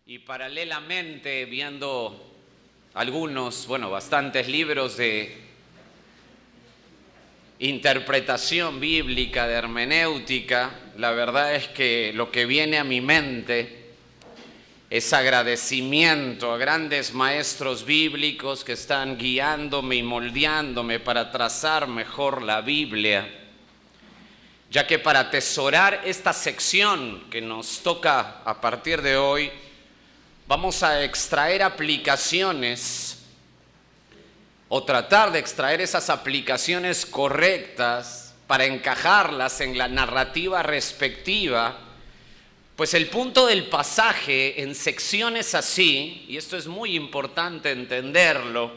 Y paralelamente viendo bastantes libros de interpretación bíblica, de hermenéutica, la verdad es que lo que viene a mi mente es agradecimiento a grandes maestros bíblicos que están guiándome y moldeándome para trazar mejor la Biblia, ya que para atesorar esta sección que nos toca a partir de hoy, vamos a extraer aplicaciones o tratar de extraer esas aplicaciones correctas para encajarlas en la narrativa respectiva. Pues el punto del pasaje en secciones así, y esto es muy importante entenderlo,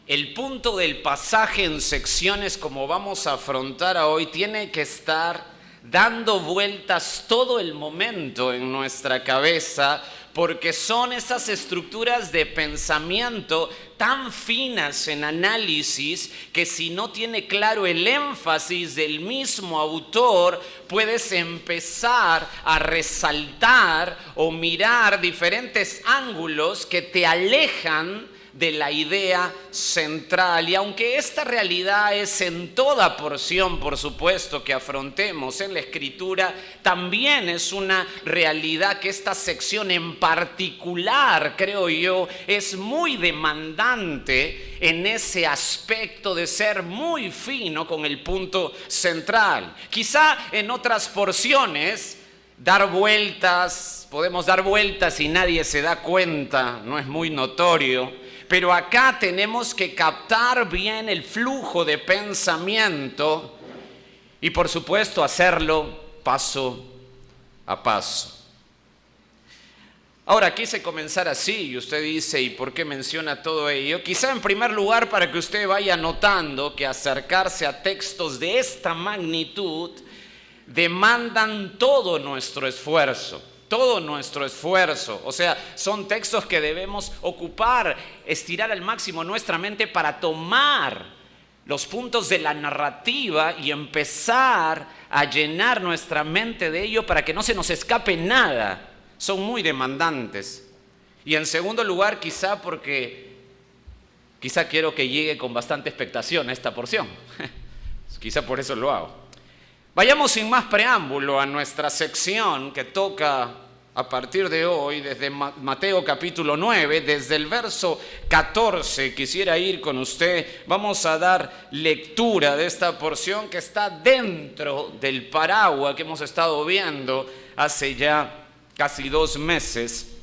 el punto del pasaje en secciones como vamos a afrontar hoy tiene que estar dando vueltas todo el momento en nuestra cabeza, porque son esas estructuras de pensamiento tan finas en análisis que si no tiene claro el énfasis del mismo autor, puedes empezar a resaltar o mirar diferentes ángulos que te alejan de la idea central. Y aunque esta realidad es en toda porción, por supuesto, que afrontemos en la Escritura, también es una realidad que esta sección en particular, creo yo, es muy demandante en ese aspecto de ser muy fino con el punto central. Quizá en otras porciones podemos dar vueltas y nadie se da cuenta, no es muy notorio. Pero acá tenemos que captar bien el flujo de pensamiento y, por supuesto, hacerlo paso a paso. Ahora, quise comenzar así y usted dice, ¿y por qué menciona todo ello? Quizá en primer lugar para que usted vaya notando que acercarse a textos de esta magnitud demandan todo nuestro esfuerzo. O sea, son textos que debemos ocupar, estirar al máximo nuestra mente para tomar los puntos de la narrativa y empezar a llenar nuestra mente de ello para que no se nos escape nada. Son muy demandantes. Y en segundo lugar, quizá quiero que llegue con bastante expectación a esta porción. Quizá por eso lo hago. Vayamos sin más preámbulo a nuestra sección que toca a partir de hoy, desde Mateo capítulo 9, desde el verso 14, quisiera ir con usted. Vamos a dar lectura de esta porción que está dentro del paraguas que hemos estado viendo hace ya casi 2 meses.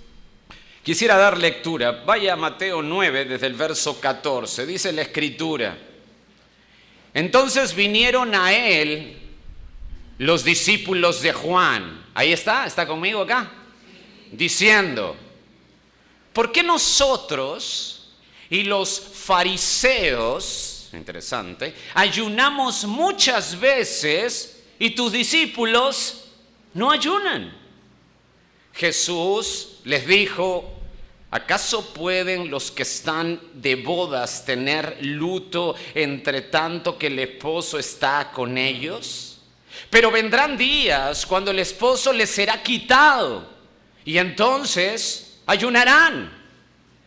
Quisiera dar lectura. Vaya a Mateo 9, desde el verso 14. Dice la Escritura: Entonces vinieron a él los discípulos de Juan. Ahí está conmigo acá. Diciendo: ¿por qué nosotros y los fariseos, interesante, ayunamos muchas veces y tus discípulos no ayunan? Jesús les dijo: ¿acaso pueden los que están de bodas tener luto entre tanto que el esposo está con ellos? Pero vendrán días cuando el esposo les será quitado y entonces ayunarán.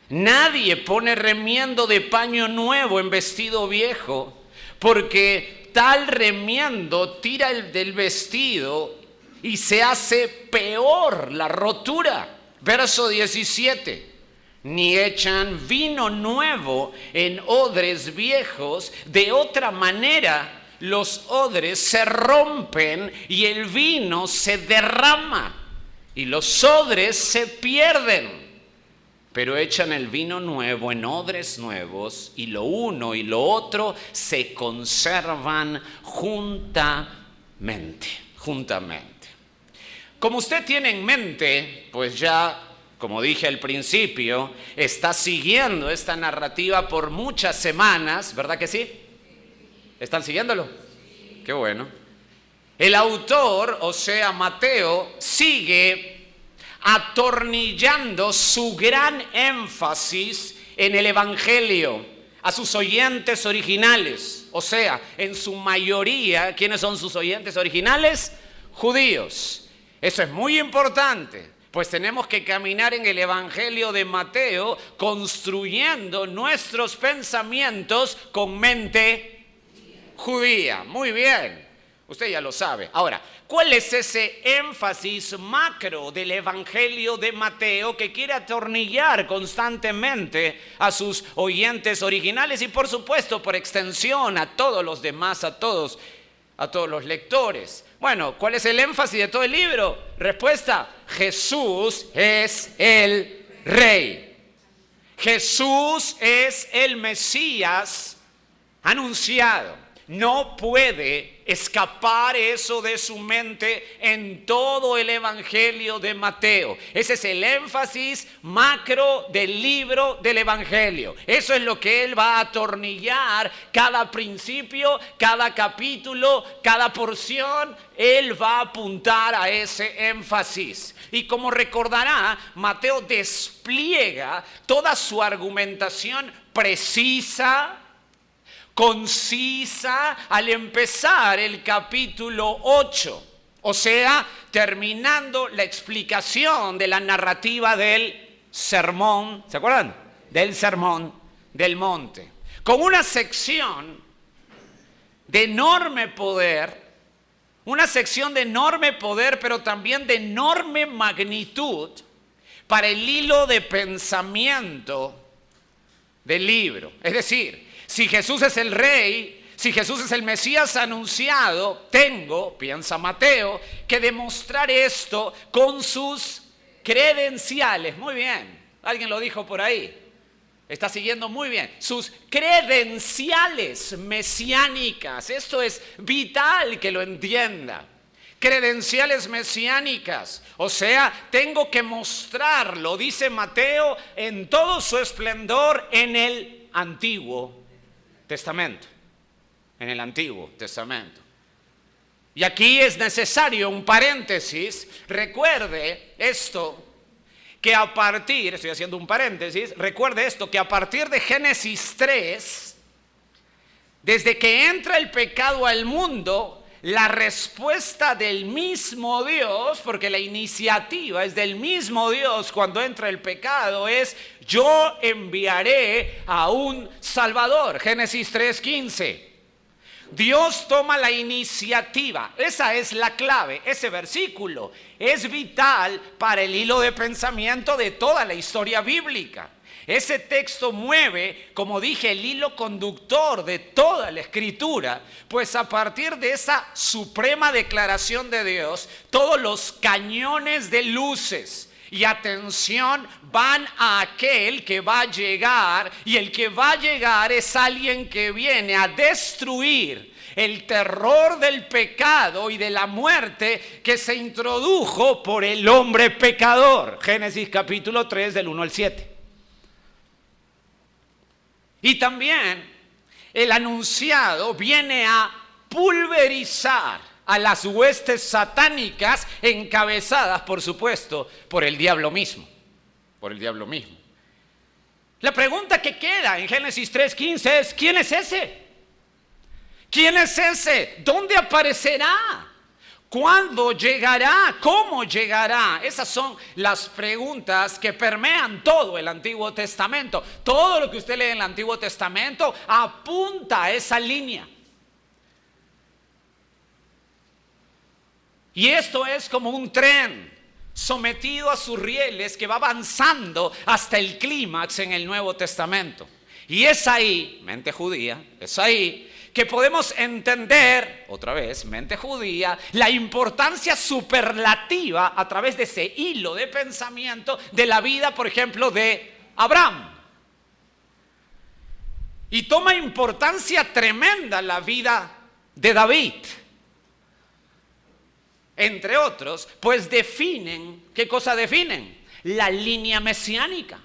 Nadie pone remiendo de paño nuevo en vestido viejo, porque tal remiendo tira del vestido y se hace peor la rotura. Verso 17. Ni echan vino nuevo en odres viejos, de otra manera los odres se rompen y el vino se derrama y los odres se pierden. Pero echan el vino nuevo en odres nuevos y lo uno y lo otro se conservan juntamente. Como usted tiene en mente, pues ya, como dije al principio, está siguiendo esta narrativa por muchas semanas, ¿verdad que sí? ¿Están siguiéndolo? Qué bueno. El autor, o sea, Mateo, sigue atornillando su gran énfasis en el Evangelio a sus oyentes originales. O sea, en su mayoría, ¿quiénes son sus oyentes originales? Judíos. Eso es muy importante. Pues tenemos que caminar en el Evangelio de Mateo construyendo nuestros pensamientos con mente judía. Muy bien, usted ya lo sabe. Ahora, ¿cuál es ese énfasis macro del Evangelio de Mateo que quiere atornillar constantemente a sus oyentes originales y por supuesto por extensión a todos los demás, a todos los lectores? Bueno, ¿cuál es el énfasis de todo el libro? Respuesta: Jesús es el Rey. Jesús es el Mesías anunciado. No puede escapar eso de su mente en todo el Evangelio de Mateo. Ese es el énfasis macro del libro del Evangelio. Eso es lo que él va a atornillar cada principio, cada capítulo, cada porción. Él va a apuntar a ese énfasis. Y como recordará, Mateo despliega toda su argumentación precisa, concisa, al empezar el capítulo 8, o sea, terminando la explicación de la narrativa del sermón, ¿se acuerdan? Del sermón del monte, con una sección de enorme poder, pero también de enorme magnitud para el hilo de pensamiento del libro. Es decir, si Jesús es el Rey, si Jesús es el Mesías anunciado, piensa Mateo, que demostrar esto con sus credenciales. Muy bien, alguien lo dijo por ahí. Está siguiendo muy bien. Sus credenciales mesiánicas. Esto es vital que lo entienda. Credenciales mesiánicas. O sea, tengo que mostrarlo, dice Mateo, en todo su esplendor en el Antiguo Testamento. En el Antiguo Testamento. Y aquí es necesario un paréntesis. Recuerde esto, que recuerde esto, que a partir de Génesis 3, desde que entra el pecado al mundo, la respuesta del mismo Dios, porque la iniciativa es del mismo Dios cuando entra el pecado, es: yo enviaré a un Salvador. Génesis 3:15. Dios toma la iniciativa. Esa es la clave. Ese versículo es vital para el hilo de pensamiento de toda la historia bíblica. Ese texto mueve, como dije, el hilo conductor de toda la Escritura, pues a partir de esa suprema declaración de Dios, todos los cañones de luces y atención van a aquel que va a llegar, y el que va a llegar es alguien que viene a destruir el terror del pecado y de la muerte que se introdujo por el hombre pecador. Génesis capítulo 3 del 1 al 7. Y también el anunciado viene a pulverizar a las huestes satánicas, encabezadas, por supuesto, por el diablo mismo. La pregunta que queda en Génesis 3:15 es: ¿quién es ese? ¿Quién es ese? ¿Dónde aparecerá? ¿Cuándo llegará? ¿Cómo llegará? Esas son las preguntas que permean todo el Antiguo Testamento. Todo lo que usted lee en el Antiguo Testamento apunta a esa línea. Y esto es como un tren sometido a sus rieles que va avanzando hasta el clímax en el Nuevo Testamento. Y es ahí, mente judía, es ahí que podemos entender, otra vez, mente judía, la importancia superlativa a través de ese hilo de pensamiento de la vida, por ejemplo, de Abraham. Y toma importancia tremenda la vida de David. Entre otros, pues definen, ¿qué cosa definen? La línea mesiánica,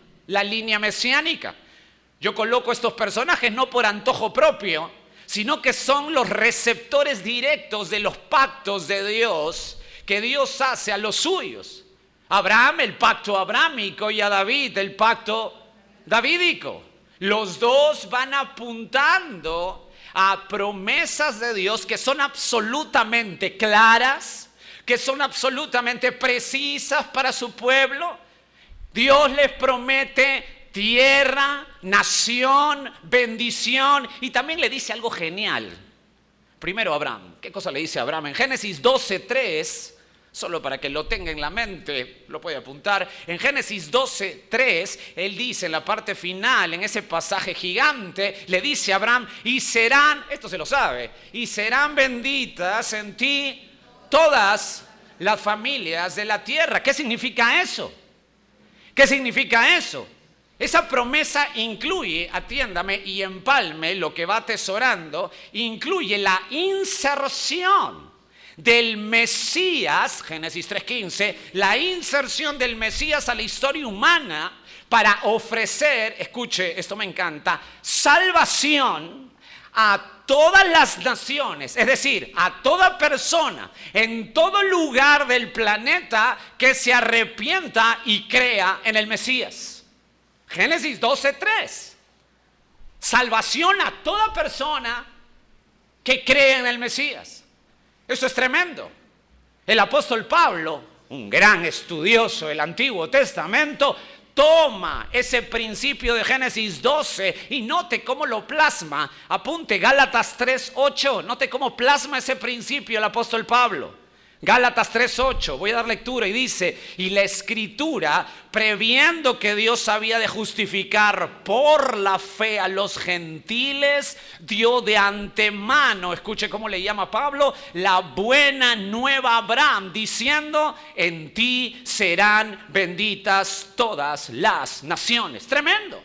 Yo coloco estos personajes no por antojo propio, sino que son los receptores directos de los pactos de Dios que Dios hace a los suyos. Abraham, el pacto abrámico, y a David, el pacto davídico. Los dos van apuntando a promesas de Dios que son absolutamente claras, que son absolutamente precisas para su pueblo. Dios les promete tierra, nación, bendición, y también le dice algo genial. Primero Abraham. ¿Qué cosa le dice a Abraham? En Génesis 12:3, solo para que lo tenga en la mente, lo puede apuntar. En Génesis 12:3, él dice en la parte final, en ese pasaje gigante, le dice a Abraham, y serán, esto se lo sabe, y serán benditas en ti todas las familias de la tierra. ¿Qué significa eso? ¿Qué significa eso? Esa promesa incluye, atiéndame y empalme lo que va atesorando, incluye la inserción del Mesías, Génesis 3:15, la inserción del Mesías a la historia humana para ofrecer, escuche, esto me encanta, salvación a todas las naciones, es decir, a toda persona en todo lugar del planeta que se arrepienta y crea en el Mesías. Génesis 12:3. Salvación a toda persona que cree en el Mesías. Eso es tremendo. El apóstol Pablo, un gran estudioso del Antiguo Testamento, toma ese principio de Génesis 12 y note cómo lo plasma. Apunte Gálatas 3:8. Note cómo plasma ese principio el apóstol Pablo. Gálatas 3:8, voy a dar lectura y dice, y la Escritura, previendo que Dios había de justificar por la fe a los gentiles, dio de antemano, escuche cómo le llama Pablo, la buena nueva a Abraham, diciendo, en ti serán benditas todas las naciones. Tremendo.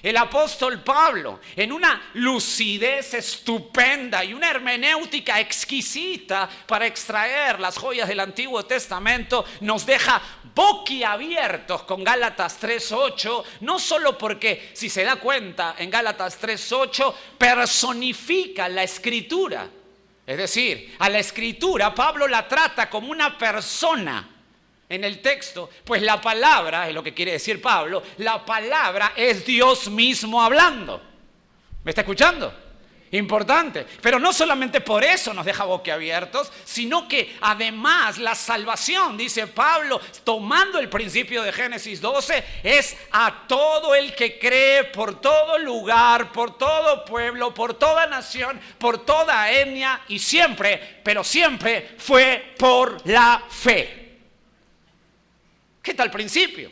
El apóstol Pablo, en una lucidez estupenda y una hermenéutica exquisita para extraer las joyas del Antiguo Testamento, nos deja boquiabiertos con Gálatas 3:8, no solo porque, si se da cuenta, en Gálatas 3:8 personifica la Escritura. Es decir, a la Escritura Pablo la trata como una persona. En el texto, pues la palabra, es lo que quiere decir Pablo, la palabra es Dios mismo hablando. ¿Me está escuchando? Importante. Pero no solamente por eso nos deja boquiabiertos, sino que además la salvación, dice Pablo, tomando el principio de Génesis 12, es a todo el que cree por todo lugar, por todo pueblo, por toda nación, por toda etnia y siempre, pero siempre fue por la fe. ¿Qué tal principio?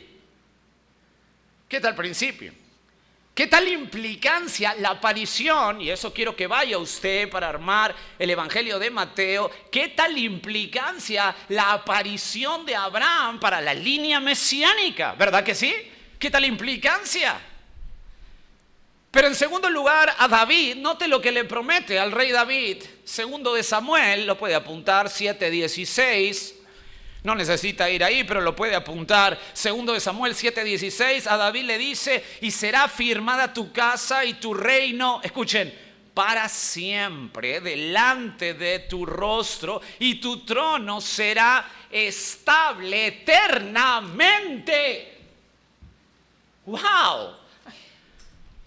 ¿Qué tal principio? ¿Qué tal implicancia la aparición? Y eso quiero que vaya usted para armar el Evangelio de Mateo. ¿Qué tal implicancia la aparición de Abraham para la línea mesiánica? ¿Verdad que sí? ¿Qué tal implicancia? Pero en segundo lugar, a David, note lo que le promete al rey David. Segundo de Samuel, lo puede apuntar, 7:16. No necesita ir ahí, pero lo puede apuntar. Segundo de Samuel 7:16, a David le dice, y será firmada tu casa y tu reino, escuchen, para siempre delante de tu rostro, y tu trono será estable eternamente. ¡Wow!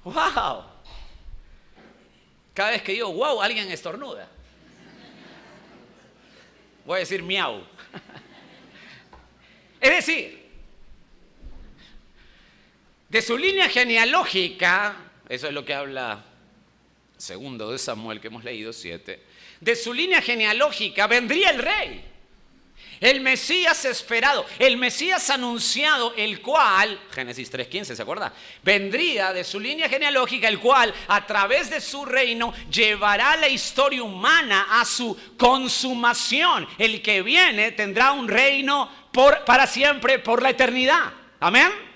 ¡Wow! Cada vez que digo wow, alguien estornuda. Voy a decir miau. Es decir, de su línea genealógica, eso es lo que habla segundo de Samuel que hemos leído 7, de su línea genealógica vendría el rey, el Mesías esperado, el Mesías anunciado, el cual, Génesis 3:15, ¿se acuerda? Vendría de su línea genealógica, el cual a través de su reino llevará la historia humana a su consumación. El que viene tendrá un reino para siempre, por la eternidad. Amén.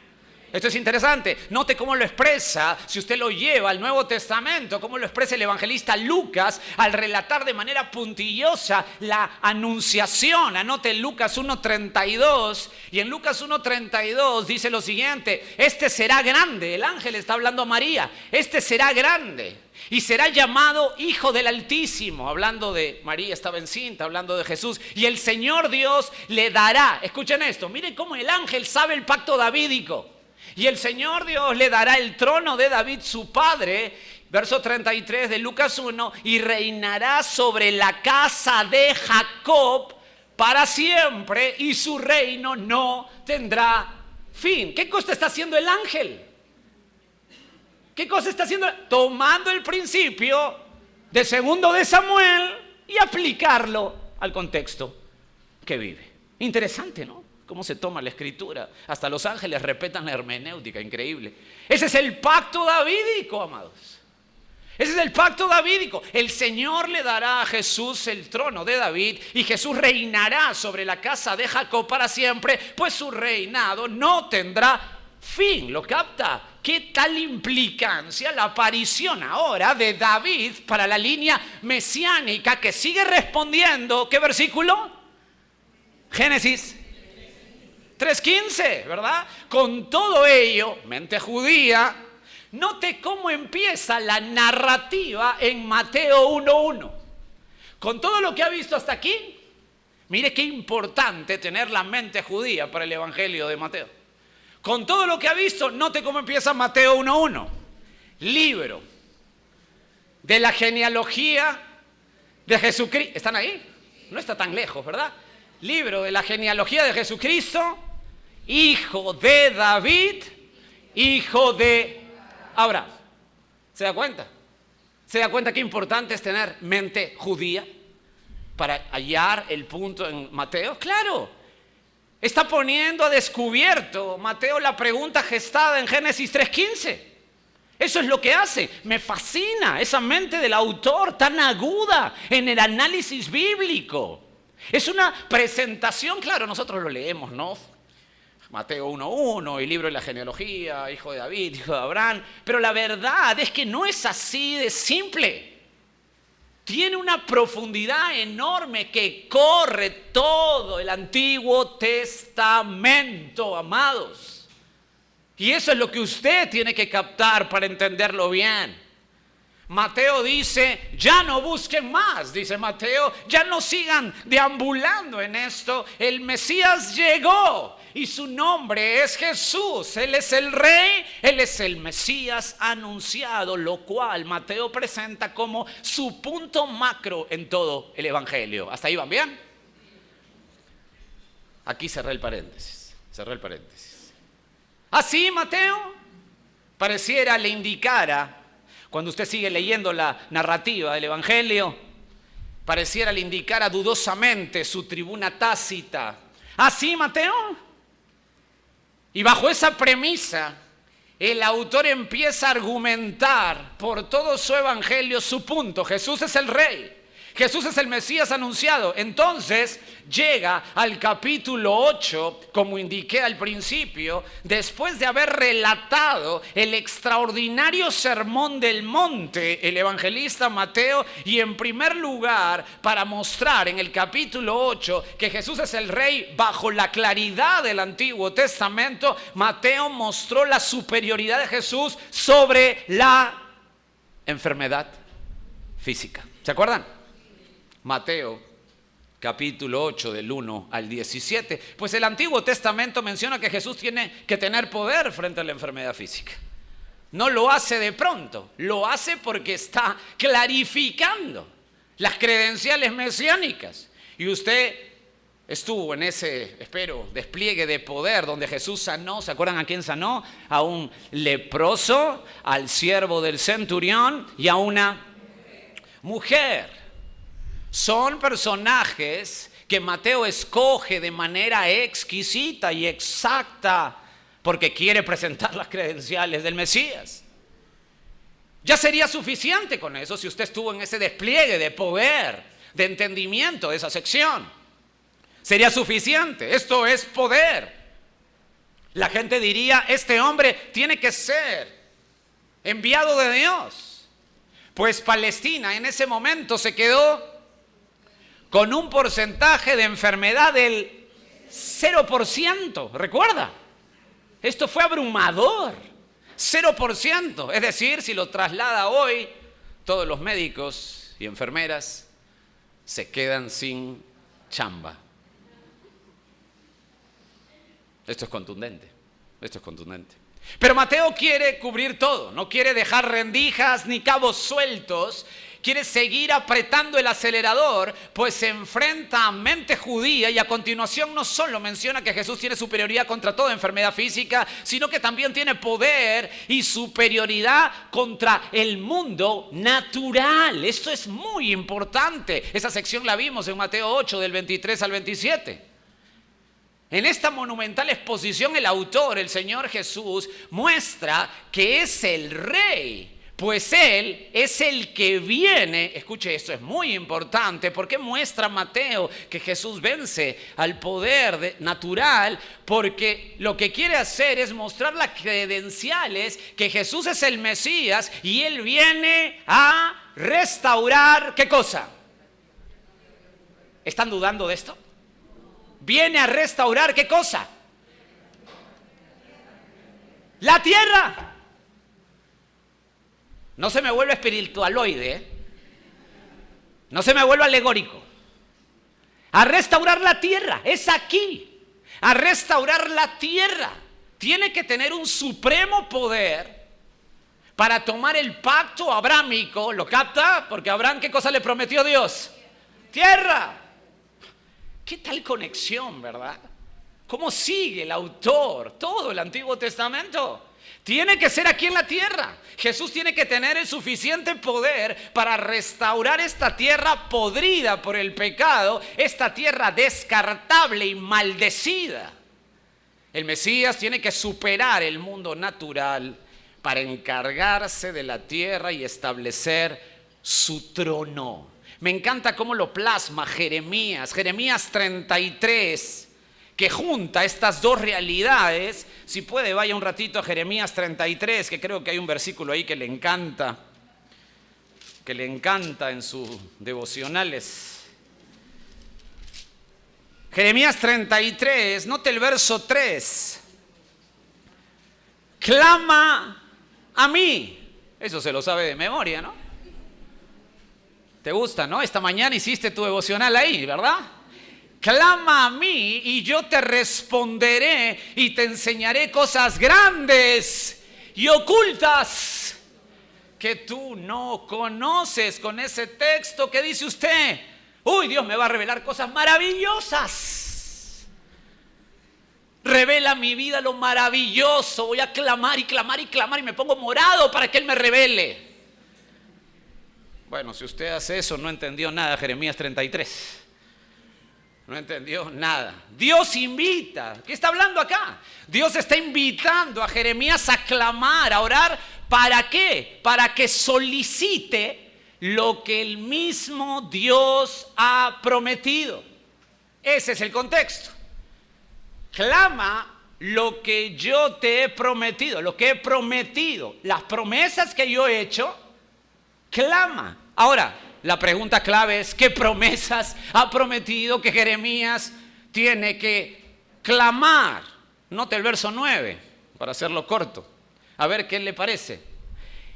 Esto es interesante. Note cómo lo expresa, si usted lo lleva al Nuevo Testamento, cómo lo expresa el evangelista Lucas al relatar de manera puntillosa la anunciación. Anote Lucas 1:32, y en Lucas 1:32 dice lo siguiente: este será grande, el ángel está hablando a María, este será grande y será llamado Hijo del Altísimo. Hablando de María, estaba encinta, hablando de Jesús. Y el Señor Dios le dará, escuchen esto, miren cómo el ángel sabe el pacto davídico. Y el Señor Dios le dará el trono de David su padre, verso 33 de Lucas 1, y reinará sobre la casa de Jacob para siempre y su reino no tendrá fin. ¿Qué cosa está haciendo el ángel? ¿Qué cosa está haciendo? Tomando el principio de 2 de Samuel y aplicarlo al contexto que vive. Interesante, ¿no? Cómo se toma la escritura. Hasta los ángeles respetan la hermenéutica, increíble. Ese es el pacto davídico, amados. Ese es el pacto davídico. El Señor le dará a Jesús el trono de David y Jesús reinará sobre la casa de Jacob para siempre, pues su reinado no tendrá fin. ¿Lo capta? ¿Qué tal implicancia la aparición ahora de David para la línea mesiánica que sigue respondiendo? ¿Qué versículo? Génesis 3:15, ¿verdad? Con todo ello, mente judía, note cómo empieza la narrativa en Mateo 1:1. Con todo lo que ha visto hasta aquí, mire qué importante tener la mente judía para el Evangelio de Mateo. Con todo lo que ha visto, note cómo empieza Mateo 1:1. Libro de la genealogía de Jesucristo. ¿Están ahí? No está tan lejos, ¿verdad? Libro de la genealogía de Jesucristo, hijo de David, hijo de Abraham. ¿Se da cuenta? ¿Se da cuenta qué importante es tener mente judía para hallar el punto en Mateo? Claro. Está poniendo a descubierto Mateo la pregunta gestada en Génesis 3:15. Eso es lo que hace. Me fascina esa mente del autor tan aguda en el análisis bíblico. Es una presentación, claro, nosotros lo leemos, ¿no? Mateo 1:1, el libro de la genealogía, hijo de David, hijo de Abraham. Pero la verdad es que no es así de simple. Tiene una profundidad enorme que corre todo el Antiguo Testamento, amados. Y eso es lo que usted tiene que captar para entenderlo bien. Mateo dice, ya no busquen más, dice Mateo, ya no sigan deambulando en esto. El Mesías llegó y su nombre es Jesús. Él es el Rey, Él es el Mesías anunciado, lo cual Mateo presenta como su punto macro en todo el Evangelio. ¿Hasta ahí van bien? Aquí cerré el paréntesis. Así Mateo pareciera le indicara, cuando usted sigue leyendo la narrativa del Evangelio, pareciera le indicara dudosamente su tribuna tácita. ¿Así, Mateo? Y bajo esa premisa, el autor empieza a argumentar por todo su Evangelio su punto. Jesús es el Rey. Jesús es el Mesías anunciado. Entonces llega al capítulo 8, como indiqué al principio, después de haber relatado el extraordinario sermón del monte, el evangelista Mateo, y en primer lugar, para mostrar en el capítulo 8 que Jesús es el Rey bajo la claridad del Antiguo Testamento, Mateo mostró la superioridad de Jesús sobre la enfermedad física. ¿Se acuerdan? Mateo, capítulo 8, del 1 al 17. Pues el Antiguo Testamento menciona que Jesús tiene que tener poder frente a la enfermedad física. No lo hace de pronto, lo hace porque está clarificando las credenciales mesiánicas. Y usted estuvo en ese, espero, despliegue de poder donde Jesús sanó. ¿Se acuerdan a quién sanó? A un leproso, al siervo del centurión y a una mujer. Son personajes que Mateo escoge de manera exquisita y exacta porque quiere presentar las credenciales del Mesías. Ya sería suficiente con eso si usted estuvo en ese despliegue de poder, de entendimiento de esa sección. Sería suficiente. Esto es poder. La gente diría, este hombre tiene que ser enviado de Dios. Pues Palestina en ese momento se quedó con un porcentaje de enfermedad del 0%. ¿Recuerda? Esto fue abrumador. 0%. Es decir, si lo traslada hoy, todos los médicos y enfermeras se quedan sin chamba. Esto es contundente. Pero Mateo quiere cubrir todo. No quiere dejar rendijas ni cabos sueltos. quiere seguir apretando el acelerador, pues se enfrenta a mente judía y a continuación no solo menciona que Jesús tiene superioridad contra toda enfermedad física, sino que también tiene poder y superioridad contra el mundo natural. Esto es muy importante. Esa sección la vimos en Mateo 8 del 23 al 27. En esta monumental exposición el autor, el Señor Jesús, muestra que es el Rey, pues Él es el que viene. Escuche, esto es muy importante porque muestra Mateo que Jesús vence al poder natural, porque lo que quiere hacer es mostrar las credenciales que Jesús es el Mesías y Él viene a restaurar, ¿qué cosa? ¿Están dudando de esto? Viene a restaurar, ¿qué cosa? La tierra. No se me vuelve espiritualoide, ¿eh? No se me vuelve alegórico. A restaurar la tierra, es aquí. A restaurar la tierra. Tiene que tener un supremo poder para tomar el pacto abrámico. ¿Lo capta? Porque a Abraham, ¿qué cosa le prometió Dios? Tierra. ¿Qué tal conexión, verdad? ¿Cómo sigue el autor todo el Antiguo Testamento? Tiene que ser aquí en la tierra. Jesús tiene que tener el suficiente poder para restaurar esta tierra podrida por el pecado, esta tierra descartable y maldecida. El Mesías tiene que superar el mundo natural para encargarse de la tierra y establecer su trono. Me encanta cómo lo plasma Jeremías 33, que junta estas dos realidades. Si puede, vaya un ratito a Jeremías 33, que creo que hay un versículo ahí que le encanta en sus devocionales. Jeremías 33, note el verso 3. Clama a mí. Eso se lo sabe de memoria, ¿no? ¿Te gusta, no? Esta mañana hiciste tu devocional ahí, ¿verdad? Clama a mí y yo te responderé y te enseñaré cosas grandes y ocultas que tú no conoces. Con ese texto, ¿qué dice usted? Uy, Dios me va a revelar cosas maravillosas. Revela mi vida lo maravilloso. Voy a clamar y clamar y clamar y me pongo morado para que Él me revele. Bueno, si usted hace eso, no entendió nada, Jeremías 33. No entendió nada. Dios invita. ¿Qué está hablando acá? Dios está invitando a Jeremías a clamar, a orar. ¿Para qué? Para que solicite lo que el mismo Dios ha prometido. Ese es el contexto. Clama lo que yo te he prometido, lo que he prometido. Las promesas que yo he hecho, clama. Ahora, la pregunta clave es: ¿qué promesas ha prometido que Jeremías tiene que clamar? Note el verso 9, para hacerlo corto. A ver qué le parece.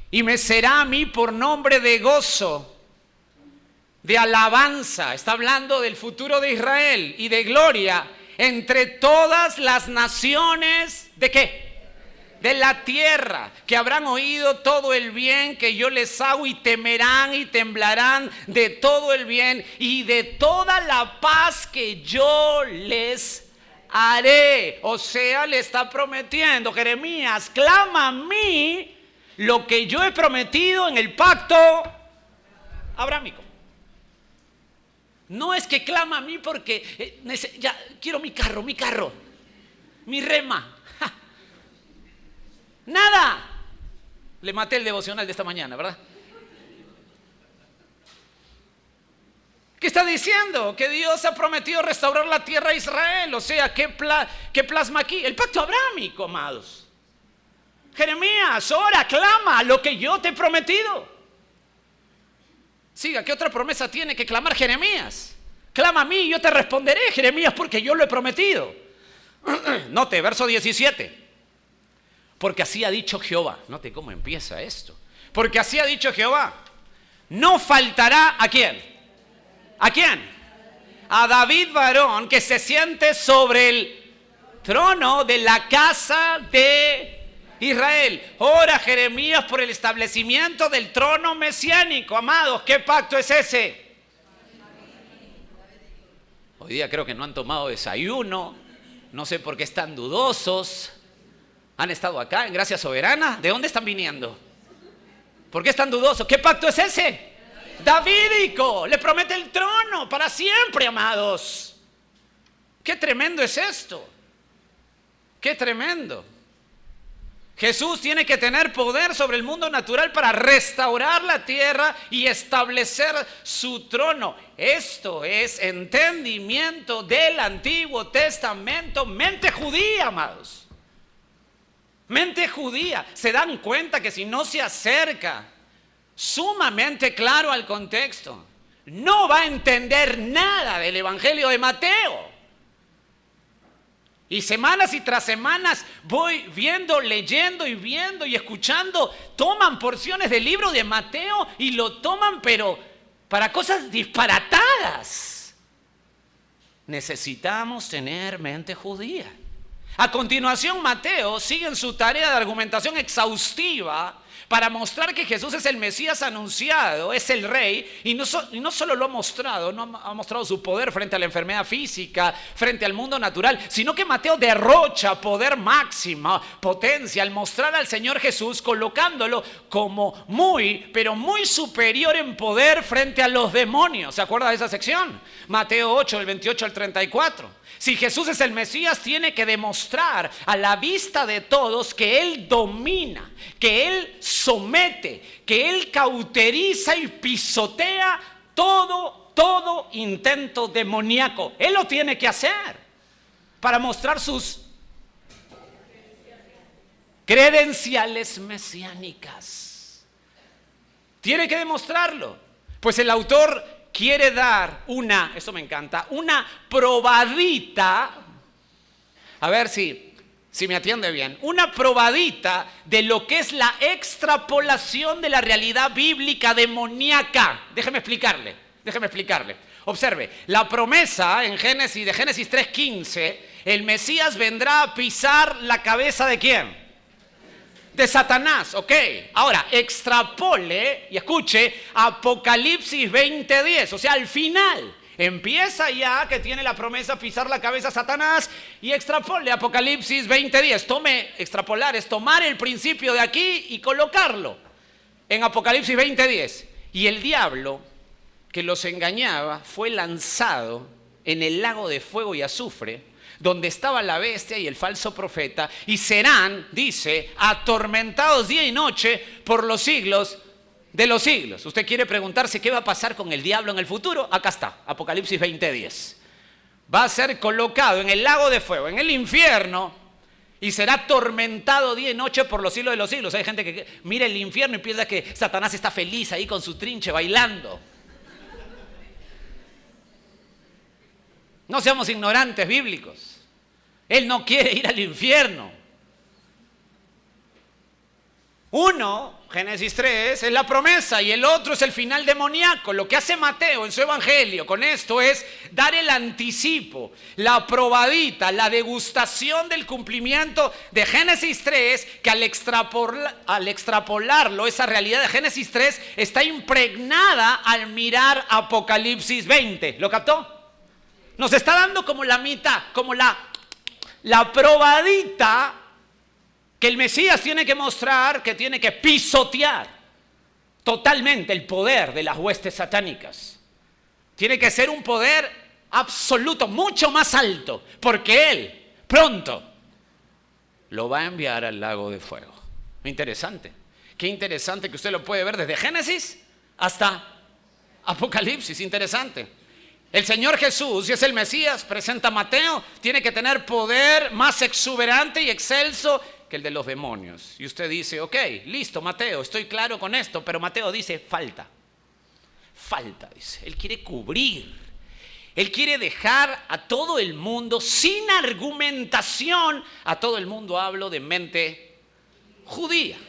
Y me será a mí por nombre de gozo, de alabanza. Está hablando del futuro de Israel y de gloria entre todas las naciones. ¿De qué? De la tierra, que habrán oído todo el bien que yo les hago y temerán y temblarán de todo el bien y de toda la paz que yo les haré. O sea, le está prometiendo Jeremías: clama a mí lo que yo he prometido en el pacto abrámico. No es que clama a mí porque ya quiero mi carro, mi rema. Nada. Le maté el devocional de esta mañana, ¿verdad? ¿Qué está diciendo? Que Dios ha prometido restaurar la tierra a Israel. O sea, ¿qué plasma aquí? El pacto abrámico, amados. Jeremías, ora, clama lo que yo te he prometido. Siga, ¿qué otra promesa tiene que clamar Jeremías? Clama a mí y yo te responderé, Jeremías, porque yo lo he prometido. Note, verso 17. Porque así ha dicho Jehová. Note cómo empieza esto. Porque así ha dicho Jehová: no faltará, ¿a quién? ¿A quién? A David varón que se siente sobre el trono de la casa de Israel, ora Jeremías por el establecimiento del trono mesiánico. Amados, ¿qué pacto es ese? Hoy día creo que no han tomado desayuno, no sé por qué están dudosos. ¿Han estado acá en Gracia Soberana? ¿De dónde están viniendo? ¿Por qué están dudosos? ¿Qué pacto es ese? Davídico, le promete el trono para siempre, amados. Qué tremendo es esto. Qué tremendo. Jesús tiene que tener poder sobre el mundo natural para restaurar la tierra y establecer su trono. Esto es entendimiento del Antiguo Testamento, mente judía, amados. Mente judía. Se dan cuenta que si no se acerca sumamente claro al contexto, no va a entender nada del Evangelio de Mateo. Y semanas y tras semanas voy viendo, leyendo y viendo y escuchando. Toman porciones del libro de Mateo y lo toman, pero para cosas disparatadas. Necesitamos tener mente judía. A continuación, Mateo sigue en su tarea de argumentación exhaustiva para mostrar que Jesús es el Mesías anunciado, es el Rey, y no solo lo ha mostrado, no ha mostrado su poder frente a la enfermedad física, frente al mundo natural, sino que Mateo derrocha poder máximo, potencia, al mostrar al Señor Jesús, colocándolo como muy, pero muy superior en poder frente a los demonios. ¿Se acuerda de esa sección? Mateo 8, del 28 al 34. Si Jesús es el Mesías, tiene que demostrar a la vista de todos que Él domina, que Él somete, que Él cauteriza y pisotea todo intento demoníaco. Él lo tiene que hacer para mostrar sus credenciales mesiánicas. Tiene que demostrarlo, pues el autor quiere dar eso me encanta, una probadita, a ver si me atiende bien, una probadita de lo que es la extrapolación de la realidad bíblica demoníaca. Déjeme explicarle. Observe, la promesa de Génesis 3:15, el Mesías vendrá a pisar la cabeza ¿de quién? De Satanás, ok. Ahora, extrapole y escuche Apocalipsis 20:10, o sea, al final. Empieza ya que tiene la promesa pisar la cabeza a Satanás y extrapole Apocalipsis 20:10. Extrapolar es tomar el principio de aquí y colocarlo en Apocalipsis 20:10. Y el diablo que los engañaba fue lanzado en el lago de fuego y azufre, donde estaba la bestia y el falso profeta, y serán, dice, atormentados día y noche por los siglos de los siglos. ¿Usted quiere preguntarse qué va a pasar con el diablo en el futuro? Acá está, Apocalipsis 20:10. Va a ser colocado en el lago de fuego, en el infierno, y será atormentado día y noche por los siglos de los siglos. Hay gente que mira el infierno y piensa que Satanás está feliz ahí con su trinche bailando. No seamos ignorantes bíblicos. Él no quiere ir al infierno. Uno, Génesis 3, es la promesa y el otro es el final demoníaco. Lo que hace Mateo en su evangelio con esto es dar el anticipo, la probadita, la degustación del cumplimiento de Génesis 3, que al extrapolarlo, esa realidad de Génesis 3 está impregnada al mirar Apocalipsis 20. ¿Lo captó? Nos está dando como la mitad, como la probadita que el Mesías tiene que mostrar, que tiene que pisotear totalmente el poder de las huestes satánicas. Tiene que ser un poder absoluto, mucho más alto, porque Él pronto lo va a enviar al lago de fuego. Interesante. Qué interesante que usted lo puede ver desde Génesis hasta Apocalipsis. Interesante. El Señor Jesús, si es el Mesías, presenta Mateo, tiene que tener poder más exuberante y excelso que el de los demonios. Y usted dice, ok, listo, Mateo, estoy claro con esto, pero Mateo dice, falta, dice. Él quiere cubrir, él quiere dejar a todo el mundo sin argumentación, a todo el mundo hablo de mente judía,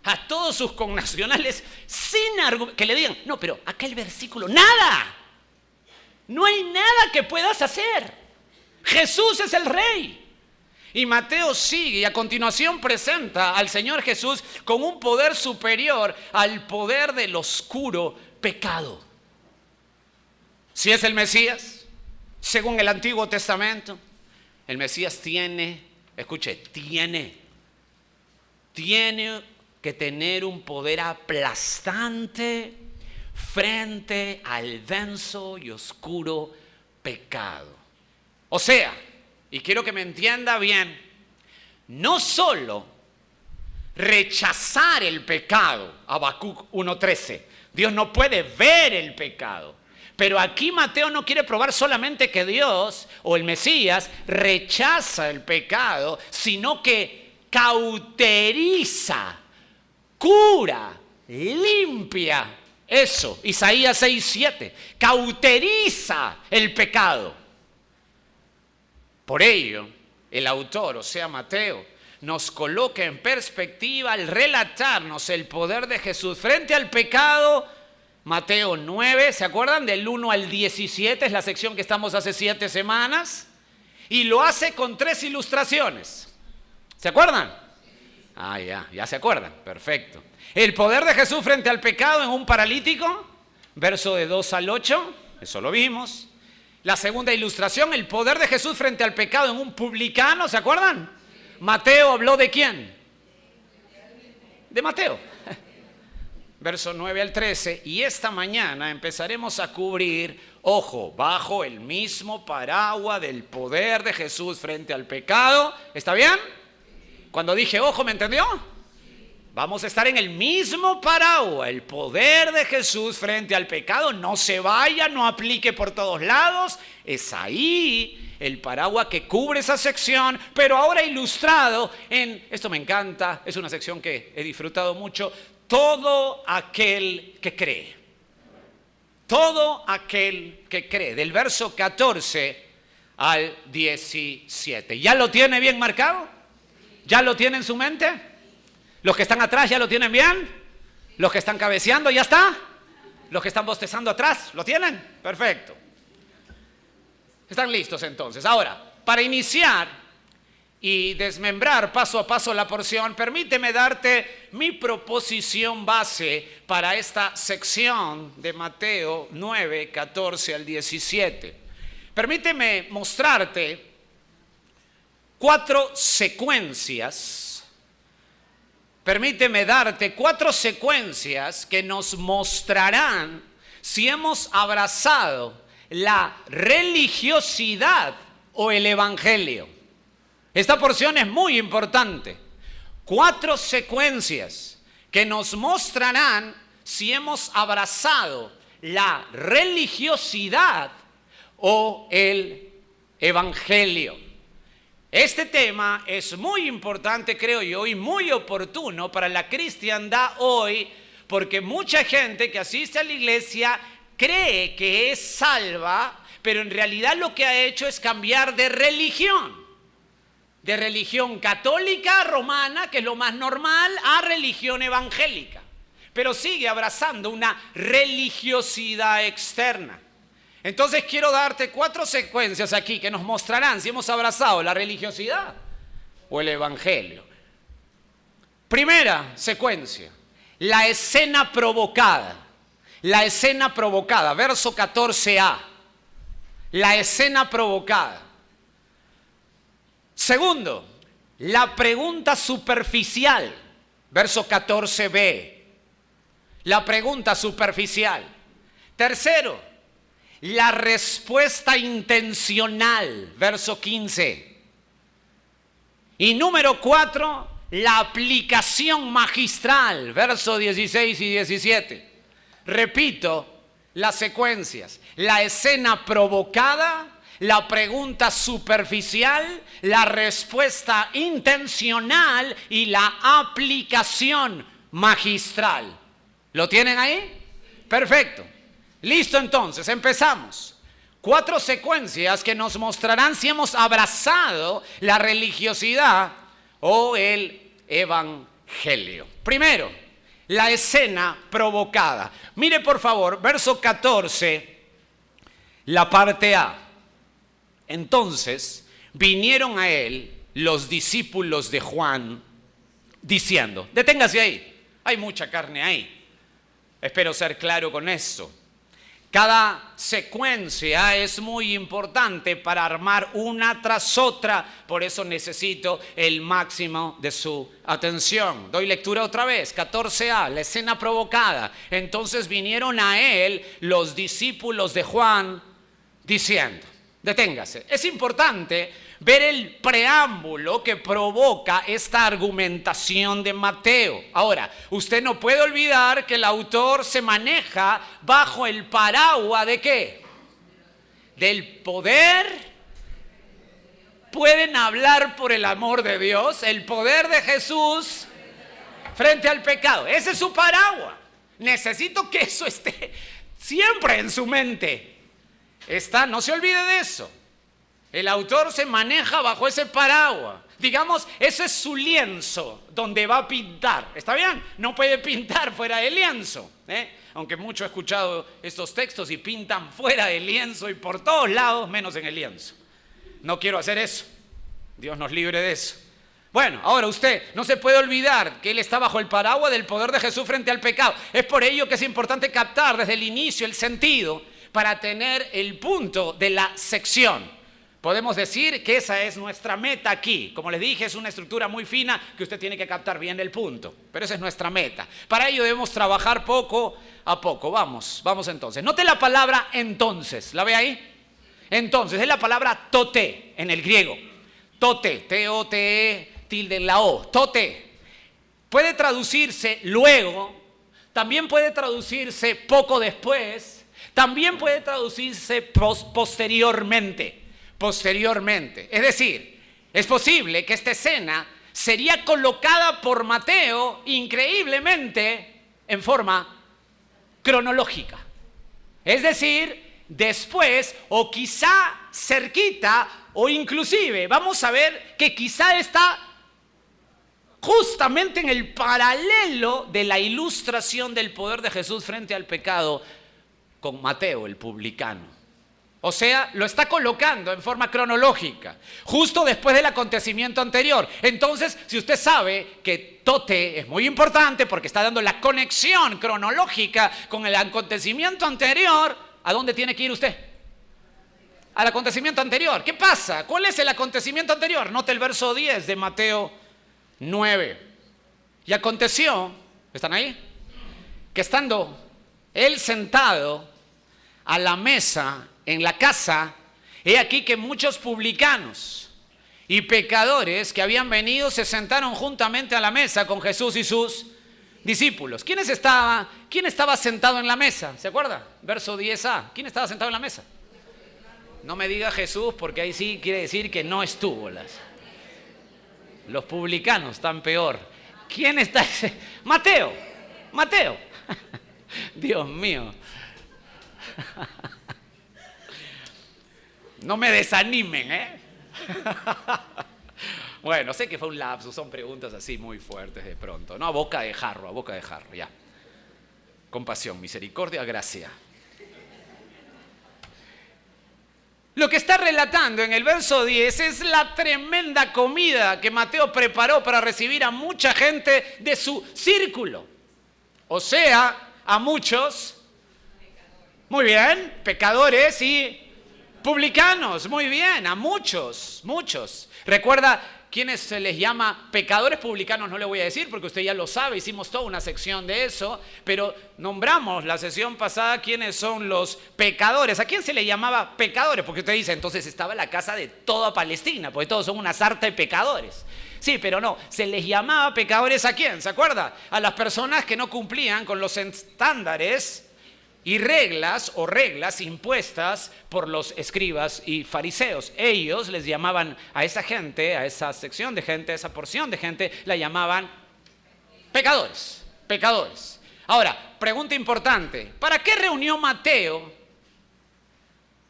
a todos sus connacionales sin argumentación, que le digan, no, pero acá el versículo, nada. No hay nada que puedas hacer. Jesús es el Rey. Y Mateo sigue y a continuación presenta al Señor Jesús con un poder superior al poder del oscuro pecado. Si es el Mesías, según el Antiguo Testamento, el Mesías tiene que tener un poder aplastante frente al denso y oscuro pecado. O sea, y quiero que me entienda bien, no solo rechazar el pecado, Habacuc 1:13, Dios no puede ver el pecado, pero aquí Mateo no quiere probar solamente que Dios o el Mesías rechaza el pecado, sino que cauteriza, cura, limpia eso. Isaías 6:7, cauteriza el pecado. Por ello, el autor, o sea Mateo, nos coloca en perspectiva al relatarnos el poder de Jesús frente al pecado. Mateo 9, ¿se acuerdan? Del 1 al 17, es la sección que estamos hace 7 semanas. Y lo hace con 3 ilustraciones. ¿Se acuerdan? Ah, ya se acuerdan, perfecto. El poder de Jesús frente al pecado en un paralítico, verso de 2 al 8, eso lo vimos. La segunda ilustración, el poder de Jesús frente al pecado en un publicano, ¿se acuerdan? Mateo habló ¿de quién? De Mateo. Verso 9 al 13. Y esta mañana empezaremos a cubrir, ojo, bajo el mismo paraguas del poder de Jesús frente al pecado. ¿Está bien? Cuando dije ojo, ¿me entendió? Vamos a estar en el mismo paraguas, el poder de Jesús frente al pecado. No se vaya, no aplique por todos lados. Es ahí el paraguas que cubre esa sección, pero ahora ilustrado en, esto me encanta, es una sección que he disfrutado mucho, todo aquel que cree. Todo aquel que cree, del verso 14 al 17. ¿Ya lo tiene bien marcado? ¿Ya lo tiene en su mente? ¿Los que están atrás ya lo tienen bien? ¿Los que están cabeceando ya está? ¿Los que están bostezando atrás lo tienen? Perfecto. ¿Están listos entonces? Ahora, para iniciar y desmembrar paso a paso la porción, permíteme darte mi proposición base para esta sección de Mateo 9, 14 al 17. Permíteme mostrarte 4 secuencias. Permíteme darte 4 secuencias que nos mostrarán si hemos abrazado la religiosidad o el evangelio. Esta porción es muy importante. 4 secuencias que nos mostrarán si hemos abrazado la religiosidad o el evangelio. Este tema es muy importante, creo yo, y muy oportuno para la cristiandad hoy, porque mucha gente que asiste a la iglesia cree que es salva, pero en realidad lo que ha hecho es cambiar de religión católica romana, que es lo más normal, a religión evangélica, pero sigue abrazando una religiosidad externa. Entonces quiero darte 4 secuencias aquí que nos mostrarán si hemos abrazado la religiosidad o el evangelio. Primera secuencia, la escena provocada. La escena provocada, verso 14a. La escena provocada. Segundo, la pregunta superficial, verso 14b. La pregunta superficial. Tercero, la respuesta intencional, verso 15. Y número 4, la aplicación magistral, verso 16 y 17. Repito las secuencias: la escena provocada, la pregunta superficial, la respuesta intencional y la aplicación magistral. ¿Lo tienen ahí? Perfecto. Listo, entonces, empezamos. 4 secuencias que nos mostrarán si hemos abrazado la religiosidad o el evangelio. Primero, la escena provocada. Mire por favor, verso 14, la parte A. Entonces vinieron a él los discípulos de Juan diciendo. Deténgase ahí, hay mucha carne ahí. Espero ser claro con esto. Cada secuencia es muy importante para armar una tras otra, por eso necesito el máximo de su atención. Doy lectura otra vez, 14a, la escena provocada. Entonces vinieron a él los discípulos de Juan diciendo. Deténgase, es importante ver el preámbulo que provoca esta argumentación de Mateo. Ahora, usted no puede olvidar que el autor se maneja bajo el paraguas ¿de qué? Del poder. Pueden hablar por el amor de Dios, el poder de Jesús frente al pecado. Ese es su paraguas. Necesito que eso esté siempre en su mente. No se olvide de eso. El autor se maneja bajo ese paraguas. Digamos, ese es su lienzo donde va a pintar. ¿Está bien? No puede pintar fuera del lienzo. Aunque mucho he escuchado estos textos y pintan fuera del lienzo y por todos lados, menos en el lienzo. No quiero hacer eso. Dios nos libre de eso. Bueno, ahora usted no se puede olvidar que él está bajo el paraguas del poder de Jesús frente al pecado. Es por ello que es importante captar desde el inicio el sentido para tener el punto de la sección. Podemos decir que esa es nuestra meta aquí. Como les dije, es una estructura muy fina que usted tiene que captar bien el punto. Pero esa es nuestra meta. Para ello debemos trabajar poco a poco. Vamos entonces. Note la palabra entonces. ¿La ve ahí? Entonces, es la palabra tote en el griego. Tote, T-O-T-E, tilde en la O. Tote. Puede traducirse luego, también puede traducirse poco después, también puede traducirse posteriormente. Posteriormente. Es decir, es posible que esta escena sería colocada por Mateo increíblemente en forma cronológica. Es decir, después o quizá cerquita o inclusive vamos a ver que quizá está justamente en el paralelo de la ilustración del poder de Jesús frente al pecado con Mateo el publicano. O sea, lo está colocando en forma cronológica, justo después del acontecimiento anterior. Entonces, si usted sabe que tote es muy importante porque está dando la conexión cronológica con el acontecimiento anterior, ¿a dónde tiene que ir usted? Al acontecimiento anterior. ¿Qué pasa? ¿Cuál es el acontecimiento anterior? Note el verso 10 de Mateo 9. Y aconteció, ¿están ahí? Que estando él sentado a la mesa en la casa, he aquí que muchos publicanos y pecadores que habían venido se sentaron juntamente a la mesa con Jesús y sus discípulos. ¿Quién estaba sentado en la mesa? ¿Se acuerda? Verso 10a. ¿Quién estaba sentado en la mesa? No me diga Jesús porque ahí sí quiere decir que no estuvo. Los publicanos están peor. ¿Quién está? Mateo. Dios mío. No me desanimen, Bueno, sé que fue un lapsus, son preguntas así muy fuertes de pronto. No, a boca de jarro, ya. Compasión, misericordia, gracia. Lo que está relatando en el verso 10 es la tremenda comida que Mateo preparó para recibir a mucha gente de su círculo. O sea, a muchos, muy bien, pecadores y publicanos, muy bien, a muchos. ¿Recuerda quiénes se les llama pecadores? Publicanos no le voy a decir porque usted ya lo sabe, hicimos toda una sección de eso, pero nombramos la sesión pasada quiénes son los pecadores. ¿A quién se le llamaba pecadores? Porque usted dice, entonces estaba la casa de toda Palestina, porque todos son una sarta de pecadores. Sí, pero no, se les llamaba pecadores ¿a quién? ¿Se acuerda? A las personas que no cumplían con los estándares y reglas impuestas por los escribas y fariseos. Ellos les llamaban a esa gente, a esa sección de gente, a esa porción de gente, la llamaban pecadores. Ahora, pregunta importante, ¿para qué reunió Mateo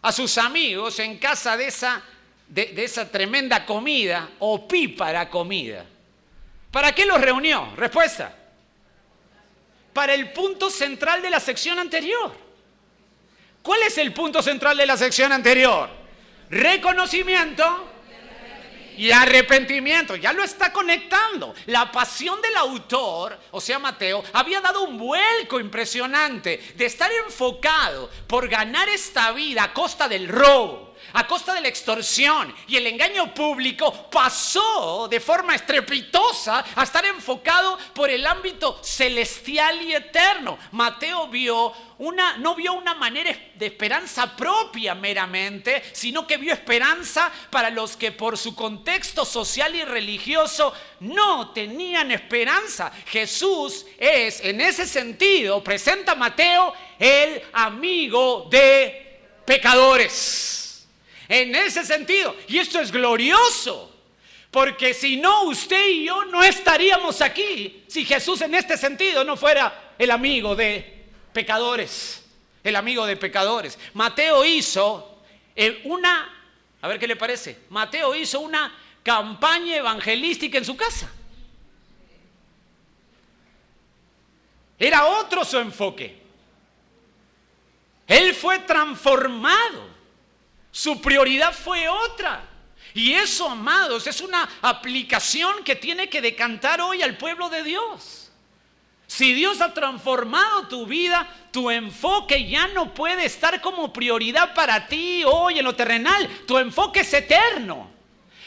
a sus amigos en casa de esa tremenda comida, opípara comida? ¿Para qué los reunió? Respuesta. Para el punto central de la sección anterior. ¿Cuál es el punto central de la sección anterior? Reconocimiento y arrepentimiento. Ya lo está conectando. La pasión del autor, o sea Mateo, había dado un vuelco impresionante de estar enfocado por ganar esta vida a costa del robo, a costa de la extorsión y el engaño público. Pasó de forma estrepitosa a estar enfocado por el ámbito celestial y eterno. Mateo no vio una manera de esperanza propia meramente, sino que vio esperanza para los que por su contexto social y religioso no tenían esperanza. Jesús es, en ese sentido, presenta a Mateo, el amigo de pecadores. En ese sentido, y esto es glorioso, porque si no, usted y yo no estaríamos aquí si Jesús en este sentido no fuera el amigo de pecadores. El amigo de pecadores. Mateo hizo a ver qué le parece, Mateo hizo una campaña evangelística en su casa. Era otro su enfoque. Él fue transformado. Su prioridad fue otra. Y eso, amados, es una aplicación que tiene que decantar hoy al pueblo de Dios. Si Dios ha transformado tu vida, tu enfoque ya no puede estar como prioridad para ti hoy en lo terrenal. Tu enfoque es eterno.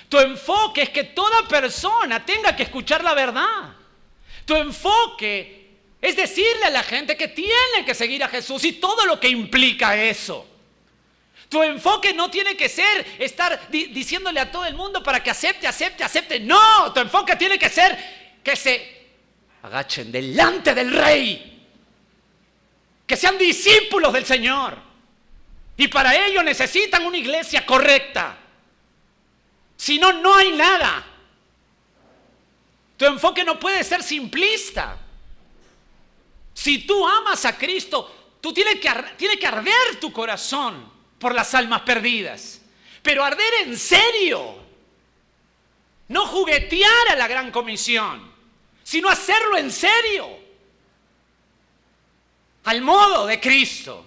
Tu enfoque es que toda persona tenga que escuchar la verdad. Tu enfoque es decirle a la gente que tiene que seguir a Jesús y todo lo que implica eso. Tu enfoque no tiene que ser estar diciéndole a todo el mundo para que acepte. No, tu enfoque tiene que ser que se agachen delante del Rey. Que sean discípulos del Señor. Y para ello necesitan una iglesia correcta. Si no, no hay nada. Tu enfoque no puede ser simplista. Si tú amas a Cristo, tiene que arder tu corazón por las almas perdidas, pero arder en serio, no juguetear a la gran comisión, sino hacerlo en serio, al modo de Cristo.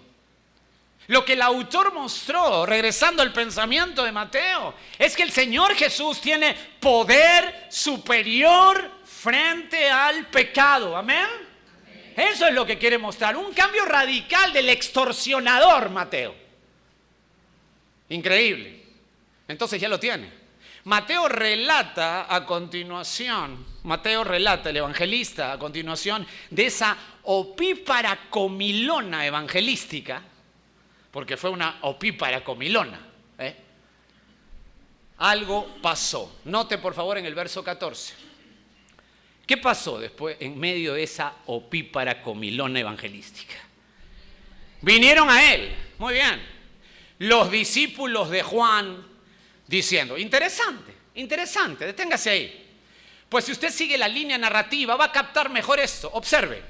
Lo que el autor mostró, regresando al pensamiento de Mateo, es que el Señor Jesús tiene poder superior frente al pecado. ¿Amén? Eso es lo que quiere mostrar, un cambio radical del extorsionador Mateo. Increíble. Entonces ya lo tiene. Mateo relata, el evangelista, a continuación de esa opípara comilona evangelística, porque fue una opípara comilona. Algo pasó. Note por favor en el verso 14. ¿Qué pasó después en medio de esa opípara comilona evangelística? Vinieron a él. Muy bien. Los discípulos de Juan diciendo, interesante, deténgase ahí. Pues si usted sigue la línea narrativa va a captar mejor esto. Observe,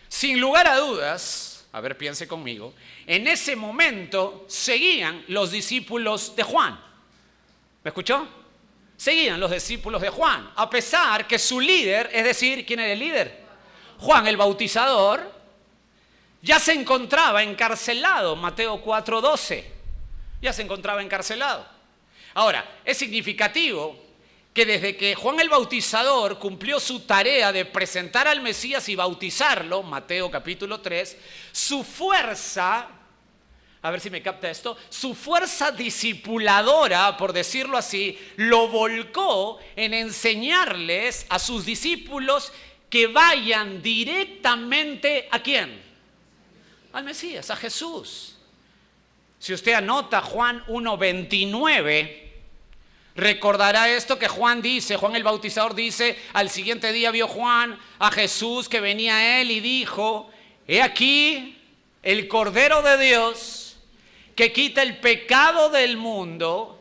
sin lugar a dudas, a ver, piense conmigo, en ese momento seguían los discípulos de Juan. ¿Me escuchó? Seguían los discípulos de Juan, a pesar que su líder, es decir, ¿quién era el líder? Juan el Bautizador, ya se encontraba encarcelado, Mateo 4:12. Ya se encontraba encarcelado. Ahora, es significativo que desde que Juan el Bautizador cumplió su tarea de presentar al Mesías y bautizarlo, Mateo capítulo 3, su fuerza, a ver si me capta esto, su fuerza discipuladora, por decirlo así, lo volcó en enseñarles a sus discípulos que vayan directamente ¿a quién? Al Mesías, a Jesús. Si usted anota Juan 1:29, recordará esto que Juan el Bautizador dice, al siguiente día vio Juan a Jesús que venía a él y dijo, he aquí el Cordero de Dios que quita el pecado del mundo.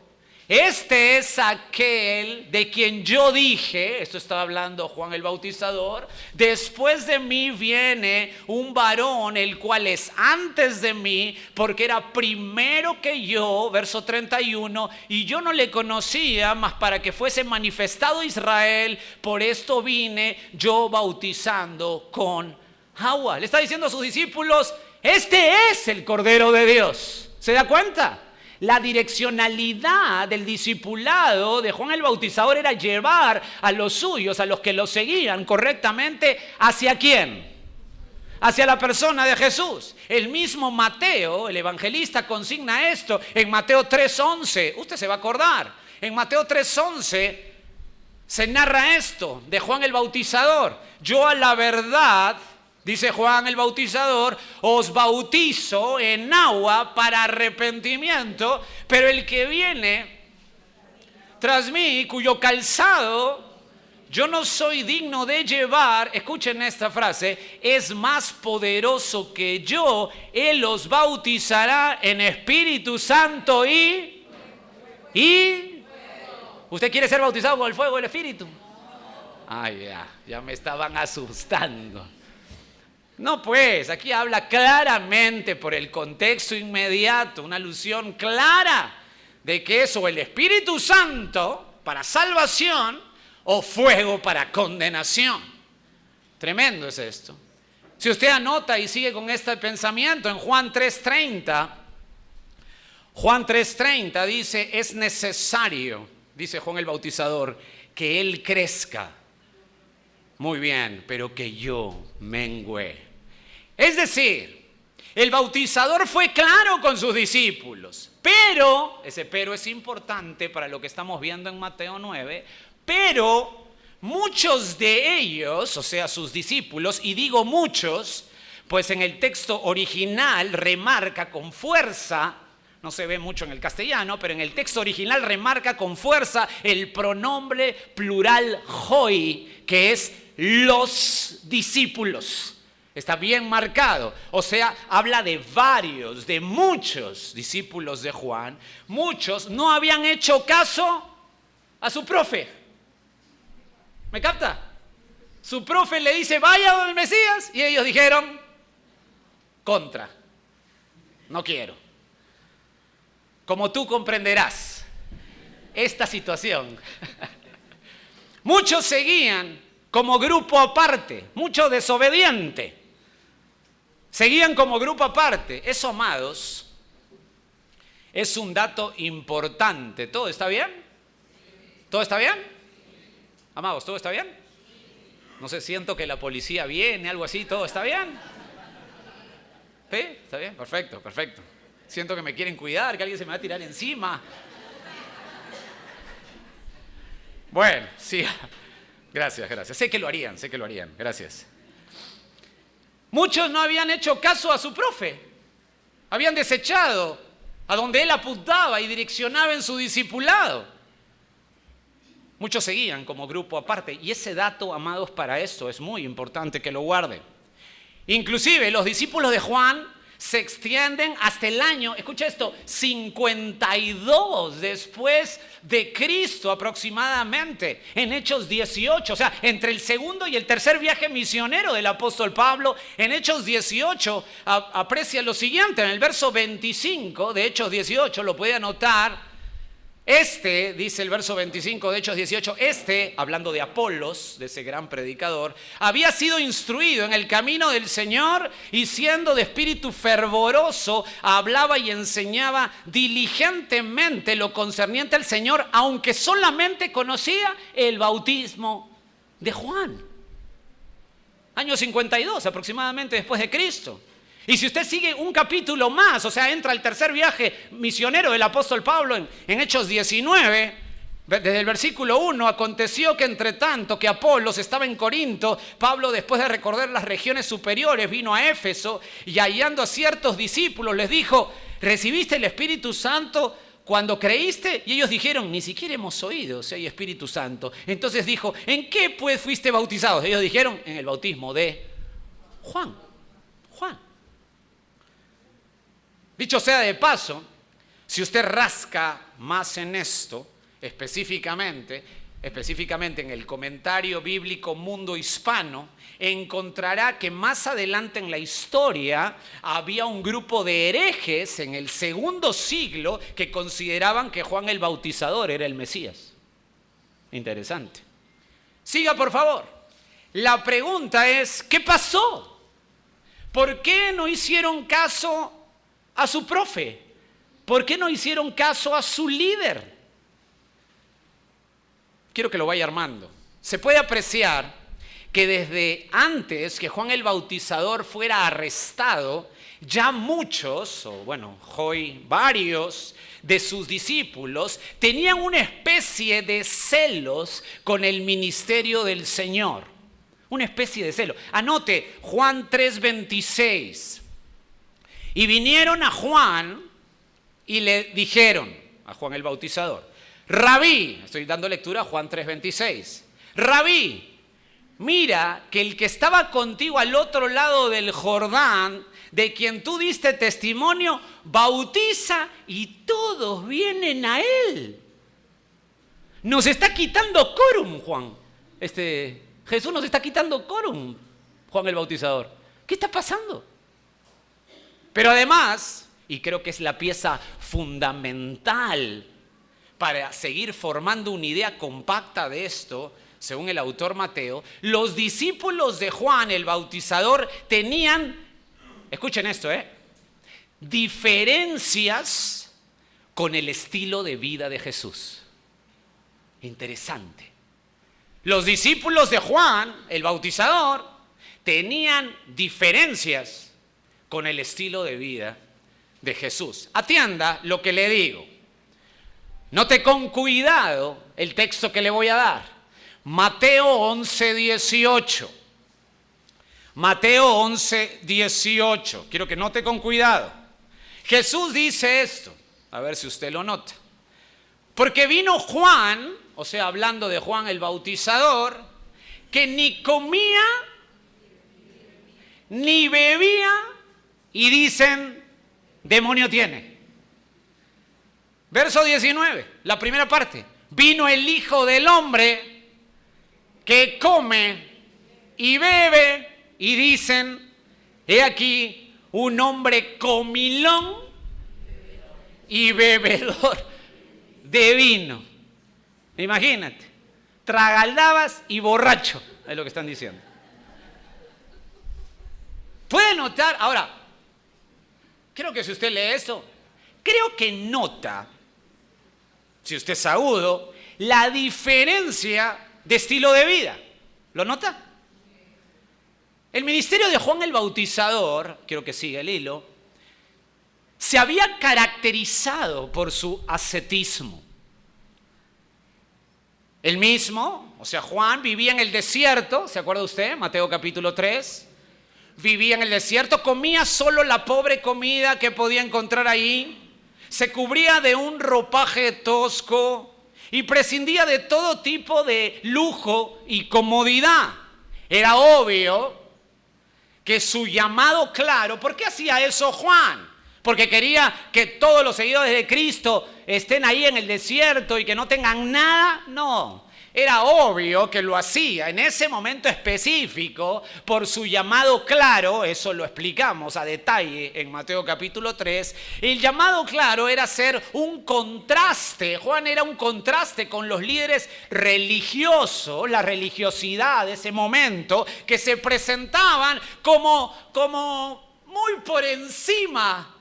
Este es aquel de quien yo dije, esto estaba hablando Juan el Bautizador, después de mí viene un varón el cual es antes de mí, porque era primero que yo, verso 31, y yo no le conocía, mas para que fuese manifestado Israel, por esto vine yo bautizando con agua. Le está diciendo a sus discípulos, este es el Cordero de Dios. ¿Se da cuenta? La direccionalidad del discipulado de Juan el Bautizador era llevar a los suyos, a los que lo seguían correctamente, ¿hacia quién? Hacia la persona de Jesús. El mismo Mateo, el evangelista, consigna esto en Mateo 3:11. Usted se va a acordar. En Mateo 3:11 se narra esto de Juan el Bautizador. Yo a la verdad, dice Juan el Bautizador, os bautizo en agua para arrepentimiento, pero el que viene tras mí, cuyo calzado yo no soy digno de llevar, escuchen esta frase, es más poderoso que yo, él os bautizará en Espíritu Santo y ¿usted quiere ser bautizado con el fuego del Espíritu? Ay, ya me estaban asustando. No, pues, aquí habla claramente por el contexto inmediato, una alusión clara de que es o el Espíritu Santo para salvación o fuego para condenación. Tremendo es esto. Si usted anota y sigue con este pensamiento, en Juan 3:30 dice, es necesario, dice Juan el Bautizador, que Él crezca. Muy bien, pero que yo mengüe. Es decir, el bautizador fue claro con sus discípulos, pero, ese pero es importante para lo que estamos viendo en Mateo 9, pero muchos de ellos, o sea, sus discípulos, y digo muchos, pues en el texto original remarca con fuerza, no se ve mucho en el castellano, pero en el texto original remarca con fuerza el pronombre plural hoi, que es los discípulos. Está bien marcado, o sea, habla de varios, de muchos discípulos de Juan. Muchos no habían hecho caso a su profe. ¿Me capta? Su profe le dice, vaya donde el Mesías, y ellos dijeron, contra, no quiero. Como tú comprenderás esta situación. Muchos seguían como grupo aparte, mucho desobediente. Seguían como grupo aparte. Eso, amados, es un dato importante. ¿Todo está bien? ¿Todo está bien? Amados, ¿todo está bien? No sé, siento que la policía viene, algo así. ¿Todo está bien? ¿Sí? ¿Está bien? Perfecto, perfecto. Siento que me quieren cuidar, que alguien se me va a tirar encima. Bueno, sí. Gracias. Sé que lo harían. Gracias. Muchos no habían hecho caso a su profe. Habían desechado a donde él apuntaba y direccionaba en su discipulado. Muchos seguían como grupo aparte. Y ese dato, amados, para esto es muy importante que lo guarden. Inclusive los discípulos de Juan se extienden hasta el año, escucha esto, 52 después de Cristo aproximadamente, en Hechos 18, o sea, entre el segundo y el tercer viaje misionero del apóstol Pablo. En Hechos 18 aprecia lo siguiente, en el verso 25 de Hechos 18, lo puede anotar. Dice el verso 25 de Hechos 18, hablando de Apolos, de ese gran predicador, había sido instruido en el camino del Señor y siendo de espíritu fervoroso, hablaba y enseñaba diligentemente lo concerniente al Señor, aunque solamente conocía el bautismo de Juan. Año 52 aproximadamente después de Cristo. Y si usted sigue un capítulo más, o sea, entra al tercer viaje misionero del apóstol Pablo en Hechos 19, desde el versículo 1, aconteció que entre tanto que Apolos estaba en Corinto, Pablo, después de recorrer las regiones superiores, vino a Éfeso y hallando a ciertos discípulos les dijo, ¿recibiste el Espíritu Santo cuando creíste? Y ellos dijeron, ni siquiera hemos oído si hay Espíritu Santo. Entonces dijo, ¿en qué pues fuiste bautizados? Ellos dijeron, en el bautismo de Juan. Dicho sea de paso, si usted rasca más en esto, específicamente en el comentario bíblico Mundo Hispano, encontrará que más adelante en la historia había un grupo de herejes en el segundo siglo que consideraban que Juan el Bautizador era el Mesías. Interesante. Siga, por favor. La pregunta es, ¿qué pasó? ¿Por qué no hicieron caso a su profe? ¿Por qué no hicieron caso a su líder? Quiero que lo vaya armando. Se puede apreciar que desde antes que Juan el Bautizador fuera arrestado, ya muchos, varios de sus discípulos tenían una especie de celos con el ministerio del Señor. Una especie de celo. Anote Juan 3:26. Y vinieron a Juan y le dijeron, a Juan el Bautizador, Rabí, estoy dando lectura a Juan 3:26. Rabí, mira que el que estaba contigo al otro lado del Jordán, de quien tú diste testimonio, bautiza y todos vienen a él. Nos está quitando quórum, Juan. Jesús nos está quitando quórum, Juan el Bautizador. ¿Qué está pasando? Pero además, y creo que es la pieza fundamental para seguir formando una idea compacta de esto, según el autor Mateo, los discípulos de Juan el Bautizador tenían, escuchen esto, diferencias con el estilo de vida de Jesús. Interesante. Los discípulos de Juan el Bautizador tenían diferencias con el estilo de vida de Jesús. Atienda lo que le digo. Note con cuidado el texto que le voy a dar. Mateo 11:18. Mateo 11:18. Quiero que note con cuidado. Jesús dice esto. A ver si usted lo nota. Porque vino Juan, o sea, hablando de Juan el Bautizador, que ni comía ni bebía, y dicen, demonio tiene. Verso 19, la primera parte. Vino el Hijo del Hombre que come y bebe, y dicen, he aquí un hombre comilón y bebedor de vino. Imagínate, tragaldabas y borracho, es lo que están diciendo. Puede notar, ahora, creo que si usted lee esto, creo que nota, si usted es agudo, la diferencia de estilo de vida. ¿Lo nota? El ministerio de Juan el Bautizador, quiero que siga el hilo, se había caracterizado por su ascetismo. Él mismo, o sea, Juan, vivía en el desierto, ¿se acuerda usted? Mateo capítulo 3. Vivía en el desierto, comía solo la pobre comida que podía encontrar ahí, se cubría de un ropaje tosco y prescindía de todo tipo de lujo y comodidad. Era obvio que su llamado claro, ¿por qué hacía eso Juan? Porque quería que todos los seguidores de Cristo estén ahí en el desierto y que no tengan nada. No, era obvio que lo hacía en ese momento específico por su llamado claro. Eso lo explicamos a detalle en Mateo capítulo 3. El llamado claro era ser un contraste. Juan era un contraste con los líderes religiosos, la religiosidad de ese momento, que se presentaban como muy por encima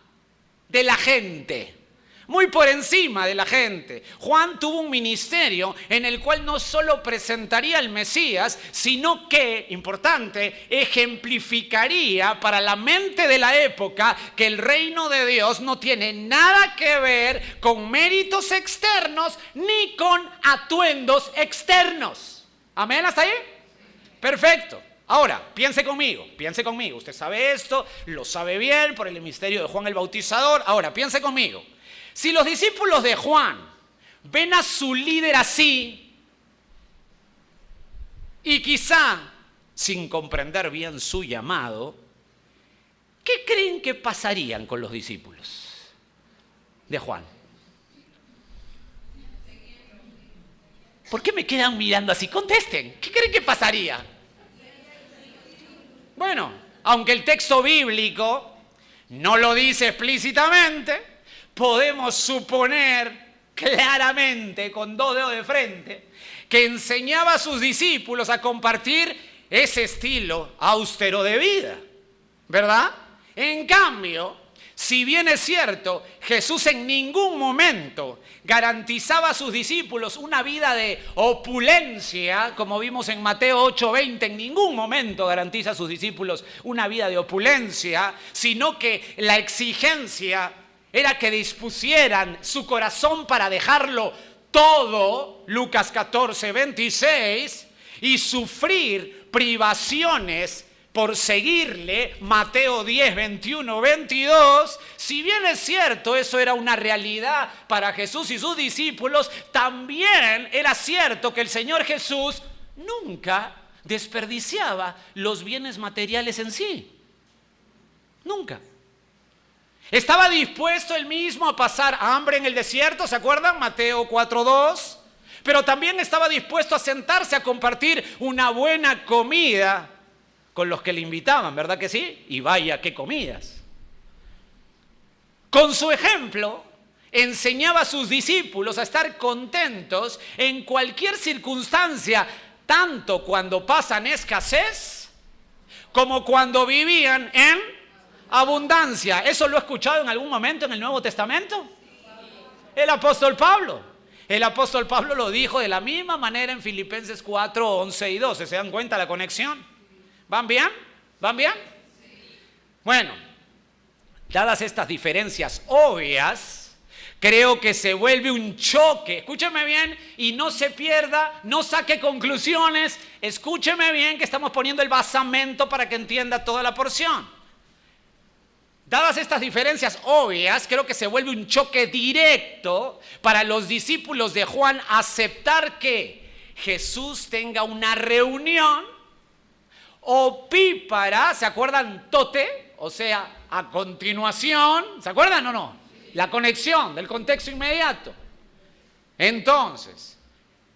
de la gente, muy por encima de la gente. Juan tuvo un ministerio en el cual no solo presentaría al Mesías, sino que, importante, ejemplificaría para la mente de la época que el reino de Dios no tiene nada que ver con méritos externos ni con atuendos externos. ¿Amén? ¿Hasta ahí? Perfecto. Ahora, piense conmigo, usted sabe esto, lo sabe bien por el ministerio de Juan el Bautizador. Ahora, piense conmigo, si los discípulos de Juan ven a su líder así, y quizá sin comprender bien su llamado, ¿qué creen que pasarían con los discípulos de Juan? ¿Por qué me quedan mirando así? Contesten, ¿qué creen que pasaría? Bueno, aunque el texto bíblico no lo dice explícitamente, podemos suponer claramente, con dos dedos de frente, que enseñaba a sus discípulos a compartir ese estilo austero de vida, ¿verdad? En cambio, Si bien es cierto, Jesús en ningún momento garantizaba a sus discípulos una vida de opulencia, como vimos en Mateo 8:20, en ningún momento garantiza a sus discípulos una vida de opulencia, sino que la exigencia era que dispusieran su corazón para dejarlo todo, Lucas 14:26, y sufrir privaciones por seguirle, Mateo 10:21-22, si bien es cierto, eso era una realidad para Jesús y sus discípulos, también era cierto que el Señor Jesús nunca desperdiciaba los bienes materiales en sí. Nunca. Estaba dispuesto él mismo a pasar hambre en el desierto, ¿se acuerdan? Mateo 4:2. Pero también estaba dispuesto a sentarse a compartir una buena comida con los que le invitaban, ¿verdad que sí? Y vaya, qué comidas. Con su ejemplo, enseñaba a sus discípulos a estar contentos en cualquier circunstancia, tanto cuando pasan escasez, como cuando vivían en abundancia. ¿Eso lo he escuchado en algún momento en el Nuevo Testamento? El apóstol Pablo. El apóstol Pablo lo dijo de la misma manera en Filipenses 4:11 y 12. ¿Se dan cuenta la conexión? ¿Van bien? ¿Van bien? Bueno, dadas estas diferencias obvias, creo que se vuelve un choque. Escúcheme bien y no se pierda, no saque conclusiones. Escúcheme bien que estamos poniendo el basamento para que entienda toda la porción. Dadas estas diferencias obvias, creo que se vuelve un choque directo para los discípulos de Juan aceptar que Jesús tenga una reunión opípara, ¿se acuerdan? Tote, o sea, a continuación, ¿se acuerdan o no? La conexión del contexto inmediato. Entonces,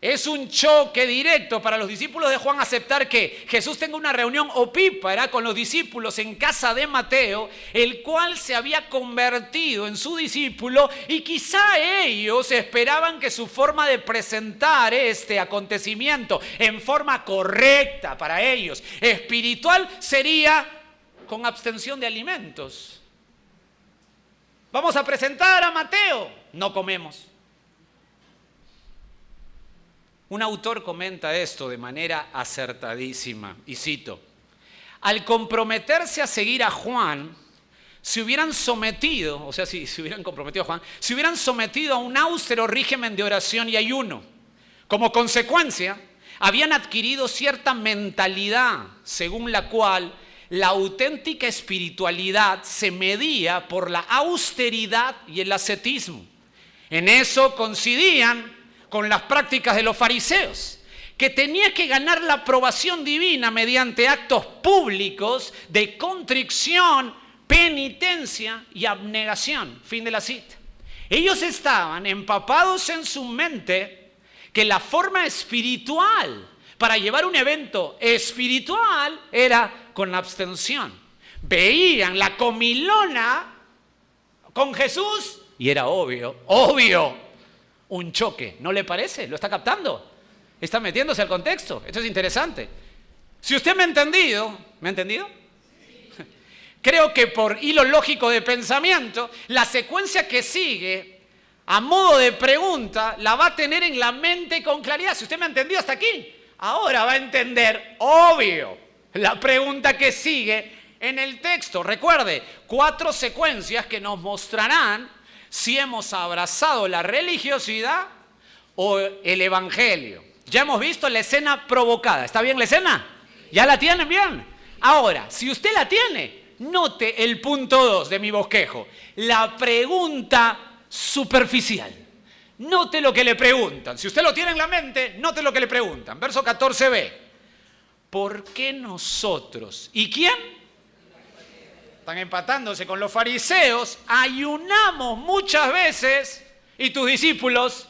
es un choque directo para los discípulos de Juan aceptar que Jesús tenga una reunión opípara con los discípulos en casa de Mateo, el cual se había convertido en su discípulo, y quizá ellos esperaban que su forma de presentar este acontecimiento en forma correcta para ellos, espiritual, sería con abstención de alimentos. Vamos a presentar a Mateo, no comemos. Un autor comenta esto de manera acertadísima, y cito: al comprometerse a seguir a Juan, se hubieran sometido, o sea, si se hubieran comprometido a Juan, se hubieran sometido a un austero régimen de oración y ayuno. Como consecuencia, habían adquirido cierta mentalidad según la cual la auténtica espiritualidad se medía por la austeridad y el ascetismo. En eso coincidían con las prácticas de los fariseos, que tenía que ganar la aprobación divina mediante actos públicos de contrición, penitencia y abnegación. Fin de la cita. Ellos estaban empapados en su mente que la forma espiritual para llevar un evento espiritual era con abstención. Veían la comilona con Jesús y era obvio, un choque. ¿No le parece? ¿Lo está captando? Está metiéndose al contexto. Esto es interesante. Si usted me ha entendido, ¿me ha entendido? Sí. Creo que por hilo lógico de pensamiento, la secuencia que sigue, a modo de pregunta, la va a tener en la mente con claridad. Si usted me ha entendido hasta aquí, ahora va a entender, obvio, la pregunta que sigue en el texto. Recuerde, 4 secuencias que nos mostrarán si hemos abrazado la religiosidad o el evangelio. Ya hemos visto la escena provocada. ¿Está bien la escena? ¿Ya la tienen bien? Ahora, si usted la tiene, note el punto 2 de mi bosquejo. La pregunta superficial. Note lo que le preguntan. Si usted lo tiene en la mente, note lo que le preguntan. Verso 14b. ¿Por qué nosotros? ¿Y quién? Están empatándose con los fariseos. Ayunamos muchas veces y tus discípulos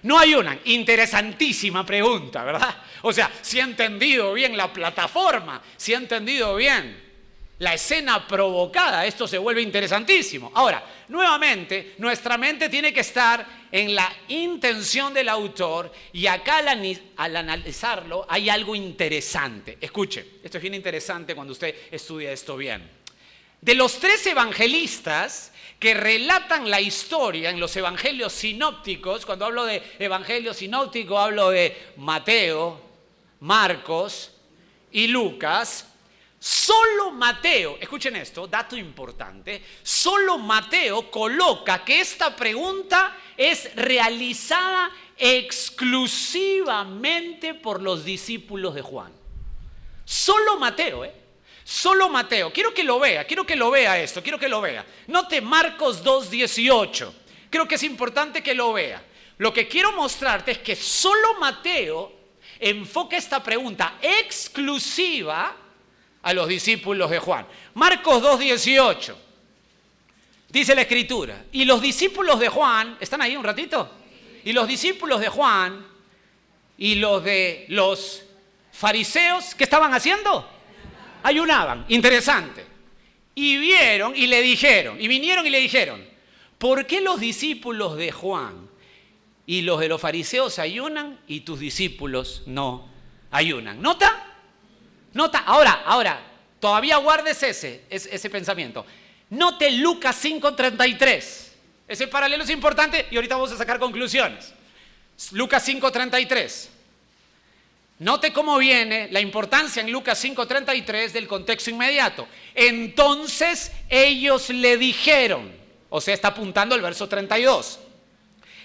no ayunan. Interesantísima pregunta, ¿verdad? O sea, si ha entendido bien la plataforma, si ha entendido bien la escena provocada, esto se vuelve interesantísimo. Ahora, nuevamente, nuestra mente tiene que estar en la intención del autor, y acá al analizarlo hay algo interesante. Escuche, esto es bien interesante cuando usted estudia esto bien. De los 3 evangelistas que relatan la historia en los evangelios sinópticos, cuando hablo de evangelio sinóptico hablo de Mateo, Marcos y Lucas, solo Mateo, escuchen esto, dato importante, solo Mateo coloca que esta pregunta es realizada exclusivamente por los discípulos de Juan. Solo Mateo, Solo Mateo. Quiero que lo vea esto, quiero que lo vea. Note Marcos 2:18. Creo que es importante que lo vea. Lo que quiero mostrarte es que solo Mateo enfoca esta pregunta exclusiva a los discípulos de Juan. Marcos 2:18. Dice la Escritura, y los discípulos de Juan, ¿están ahí un ratito? Y los discípulos de Juan y los de los fariseos, ¿qué estaban haciendo? Ayunaban. Interesante. Y vinieron y le dijeron, ¿por qué los discípulos de Juan y los de los fariseos ayunan y tus discípulos no ayunan? ¿Nota? Ahora, todavía guardes ese pensamiento. Note Lucas 5:33. Ese paralelo es importante y ahorita vamos a sacar conclusiones. Lucas 5:33. Note cómo viene la importancia en Lucas 5:33 del contexto inmediato. Entonces ellos le dijeron, o sea, está apuntando al verso 32.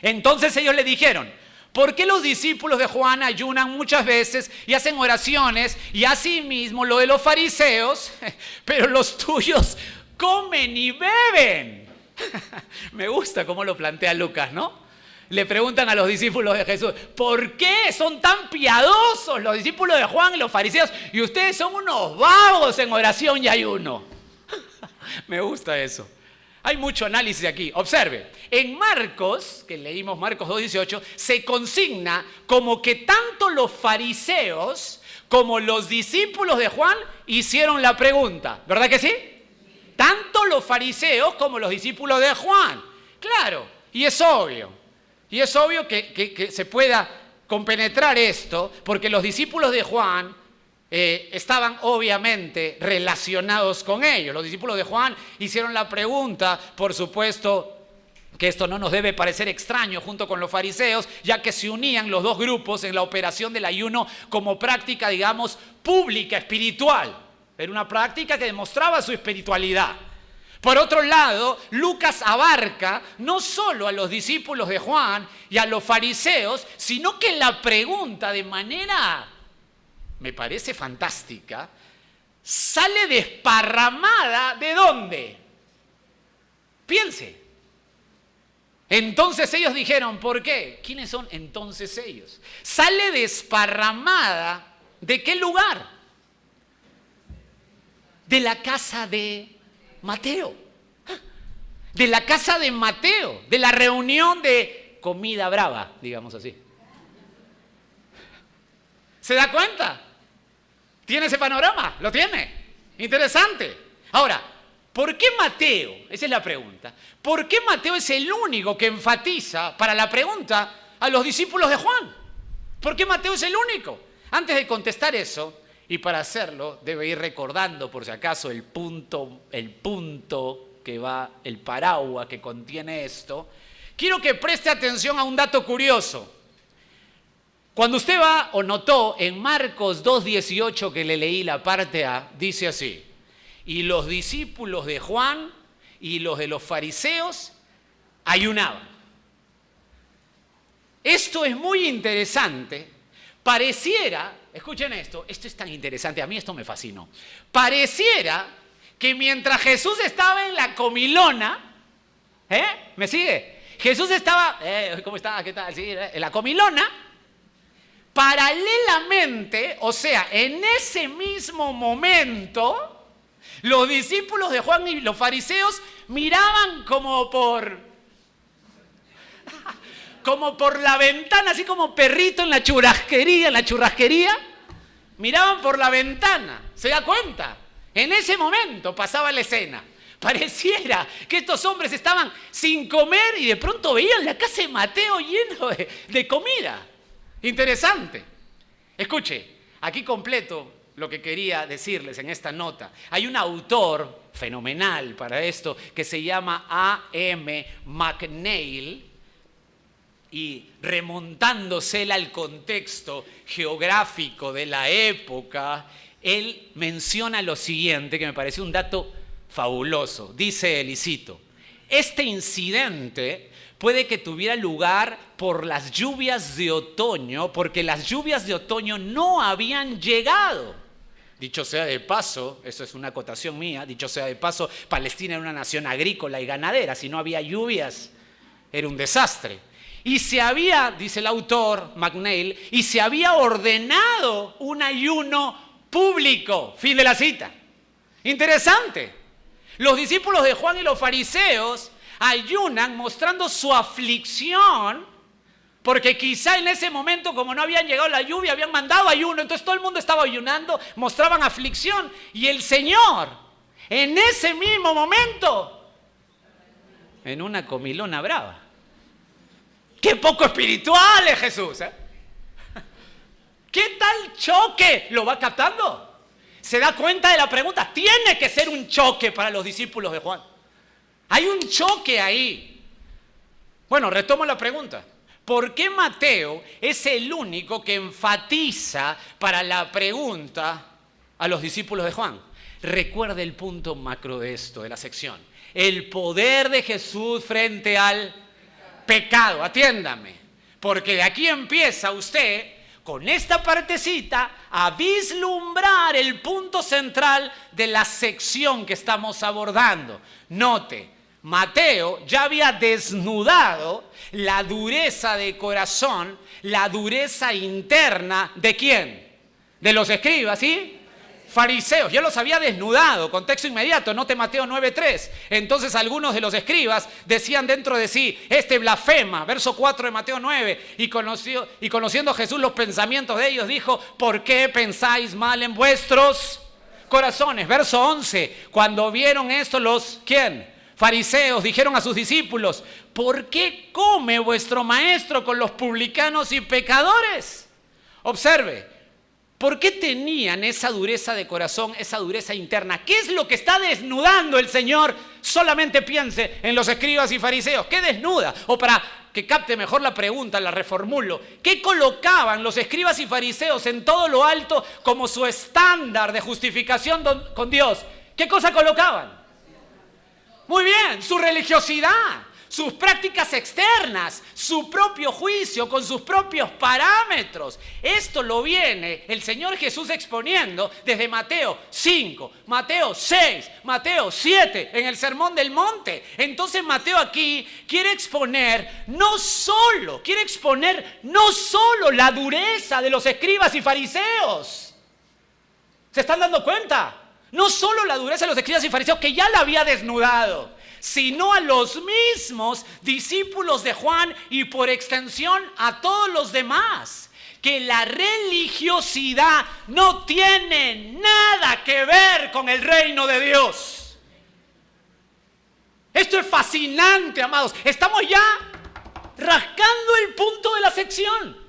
Entonces ellos le dijeron, ¿por qué los discípulos de Juan ayunan muchas veces y hacen oraciones y asimismo lo de los fariseos, pero los tuyos comen y beben? Me gusta cómo lo plantea Lucas, ¿no? Le preguntan a los discípulos de Jesús, ¿por qué son tan piadosos los discípulos de Juan y los fariseos y ustedes son unos vagos en oración y ayuno? Me gusta eso. Hay mucho análisis aquí. Observe, en Marcos, que leímos Marcos 2:18, se consigna como que tanto los fariseos como los discípulos de Juan hicieron la pregunta. ¿Verdad que sí? Tanto los fariseos como los discípulos de Juan. Claro, y es obvio. Y es obvio que se pueda compenetrar esto, porque los discípulos de Juan estaban obviamente relacionados con ellos. Los discípulos de Juan hicieron la pregunta, por supuesto que esto no nos debe parecer extraño junto con los fariseos, ya que se unían los dos grupos en la operación del ayuno como práctica, digamos, pública, espiritual. Era una práctica que demostraba su espiritualidad. Por otro lado, Lucas abarca no solo a los discípulos de Juan y a los fariseos, sino que la pregunta de manera, me parece fantástica, sale desparramada ¿de dónde? Piense. Entonces ellos dijeron, ¿por qué? ¿Quiénes son entonces ellos? Sale desparramada ¿de qué lugar? De la casa de Mateo, de la casa de Mateo, de la reunión de comida brava, digamos así. ¿Se da cuenta? ¿Tiene ese panorama? ¿Lo tiene? Interesante. Ahora, ¿por qué Mateo? Esa es la pregunta. ¿Por qué Mateo es el único que enfatiza para la pregunta a los discípulos de Juan? ¿Por qué Mateo es el único? Antes de contestar eso, y para hacerlo, debe ir recordando, por si acaso, el punto que va, el paraguas que contiene esto. Quiero que preste atención a un dato curioso. Cuando usted va o notó en Marcos 2:18 que le leí la parte A, dice así, y los discípulos de Juan y los de los fariseos ayunaban. Esto es muy interesante. Pareciera, escuchen esto es tan interesante, a mí esto me fascinó. Pareciera que mientras Jesús estaba en la comilona, ¿me sigue? Jesús estaba, ¿cómo está? ¿Qué tal? Sí, en la comilona, paralelamente, o sea, en ese mismo momento, los discípulos de Juan y los fariseos miraban como por la ventana, así como perrito en la churrasquería, miraban por la ventana. ¿Se da cuenta? En ese momento pasaba la escena. Pareciera que estos hombres estaban sin comer y de pronto veían la casa de Mateo lleno de comida. Interesante. Escuche, aquí completo lo que quería decirles en esta nota. Hay un autor fenomenal para esto que se llama A.M. McNeill, y remontándose al contexto geográfico de la época, él menciona lo siguiente, que me parece un dato fabuloso. Dice él, y cito: este incidente puede que tuviera lugar por las lluvias de otoño, porque las lluvias de otoño no habían llegado. Dicho sea de paso, eso es una acotación mía, dicho sea de paso, Palestina era una nación agrícola y ganadera. Si no había lluvias, era un desastre. Y se había, dice el autor McNeill, y se había ordenado un ayuno público. Fin de la cita. Interesante. Los discípulos de Juan y los fariseos ayunan mostrando su aflicción, porque quizá en ese momento, como no habían llegado la lluvia, habían mandado ayuno, entonces todo el mundo estaba ayunando, mostraban aflicción. Y el Señor, en ese mismo momento, en una comilona brava. ¡Qué poco espiritual es Jesús! ¿Qué tal choque? ¿Lo va captando? ¿Se da cuenta de la pregunta? Tiene que ser un choque para los discípulos de Juan. Hay un choque ahí. Bueno, retomo la pregunta. ¿Por qué Mateo es el único que enfatiza para la pregunta a los discípulos de Juan? Recuerde el punto macro de esto, de la sección. El poder de Jesús frente al pecado. Atiéndame, porque de aquí empieza usted con esta partecita a vislumbrar el punto central de la sección que estamos abordando. Note, Mateo ya había desnudado la dureza de corazón, la dureza interna ¿de quién? De los escribas, ¿sí? Fariseos, ya los había desnudado. Contexto inmediato, note Mateo 9:3. Entonces algunos de los escribas decían dentro de sí: este blasfema. Verso 4 de Mateo 9. Y conociendo Jesús los pensamientos de ellos, dijo: ¿por qué pensáis mal en vuestros corazones? Verso 11. Cuando vieron esto los, ¿quién? Fariseos dijeron a sus discípulos: ¿por qué come vuestro maestro con los publicanos y pecadores? Observe. ¿Por qué tenían esa dureza de corazón, esa dureza interna? ¿Qué es lo que está desnudando el Señor? Solamente piense en los escribas y fariseos. ¿Qué desnuda? O para que capte mejor la pregunta, la reformulo. ¿Qué colocaban los escribas y fariseos en todo lo alto como su estándar de justificación con Dios? ¿Qué cosa colocaban? Muy bien, su religiosidad, sus prácticas externas, su propio juicio con sus propios parámetros. Esto lo viene el Señor Jesús exponiendo desde Mateo 5, Mateo 6, Mateo 7, en el Sermón del Monte. Entonces Mateo aquí quiere exponer no solo la dureza de los escribas y fariseos. ¿Se están dando cuenta? No solo la dureza de los escribas y fariseos, que ya la había desnudado, sino a los mismos discípulos de Juan y por extensión a todos los demás. Que la religiosidad no tiene nada que ver con el reino de Dios. Esto es fascinante, amados. Estamos ya rascando el punto de la sección.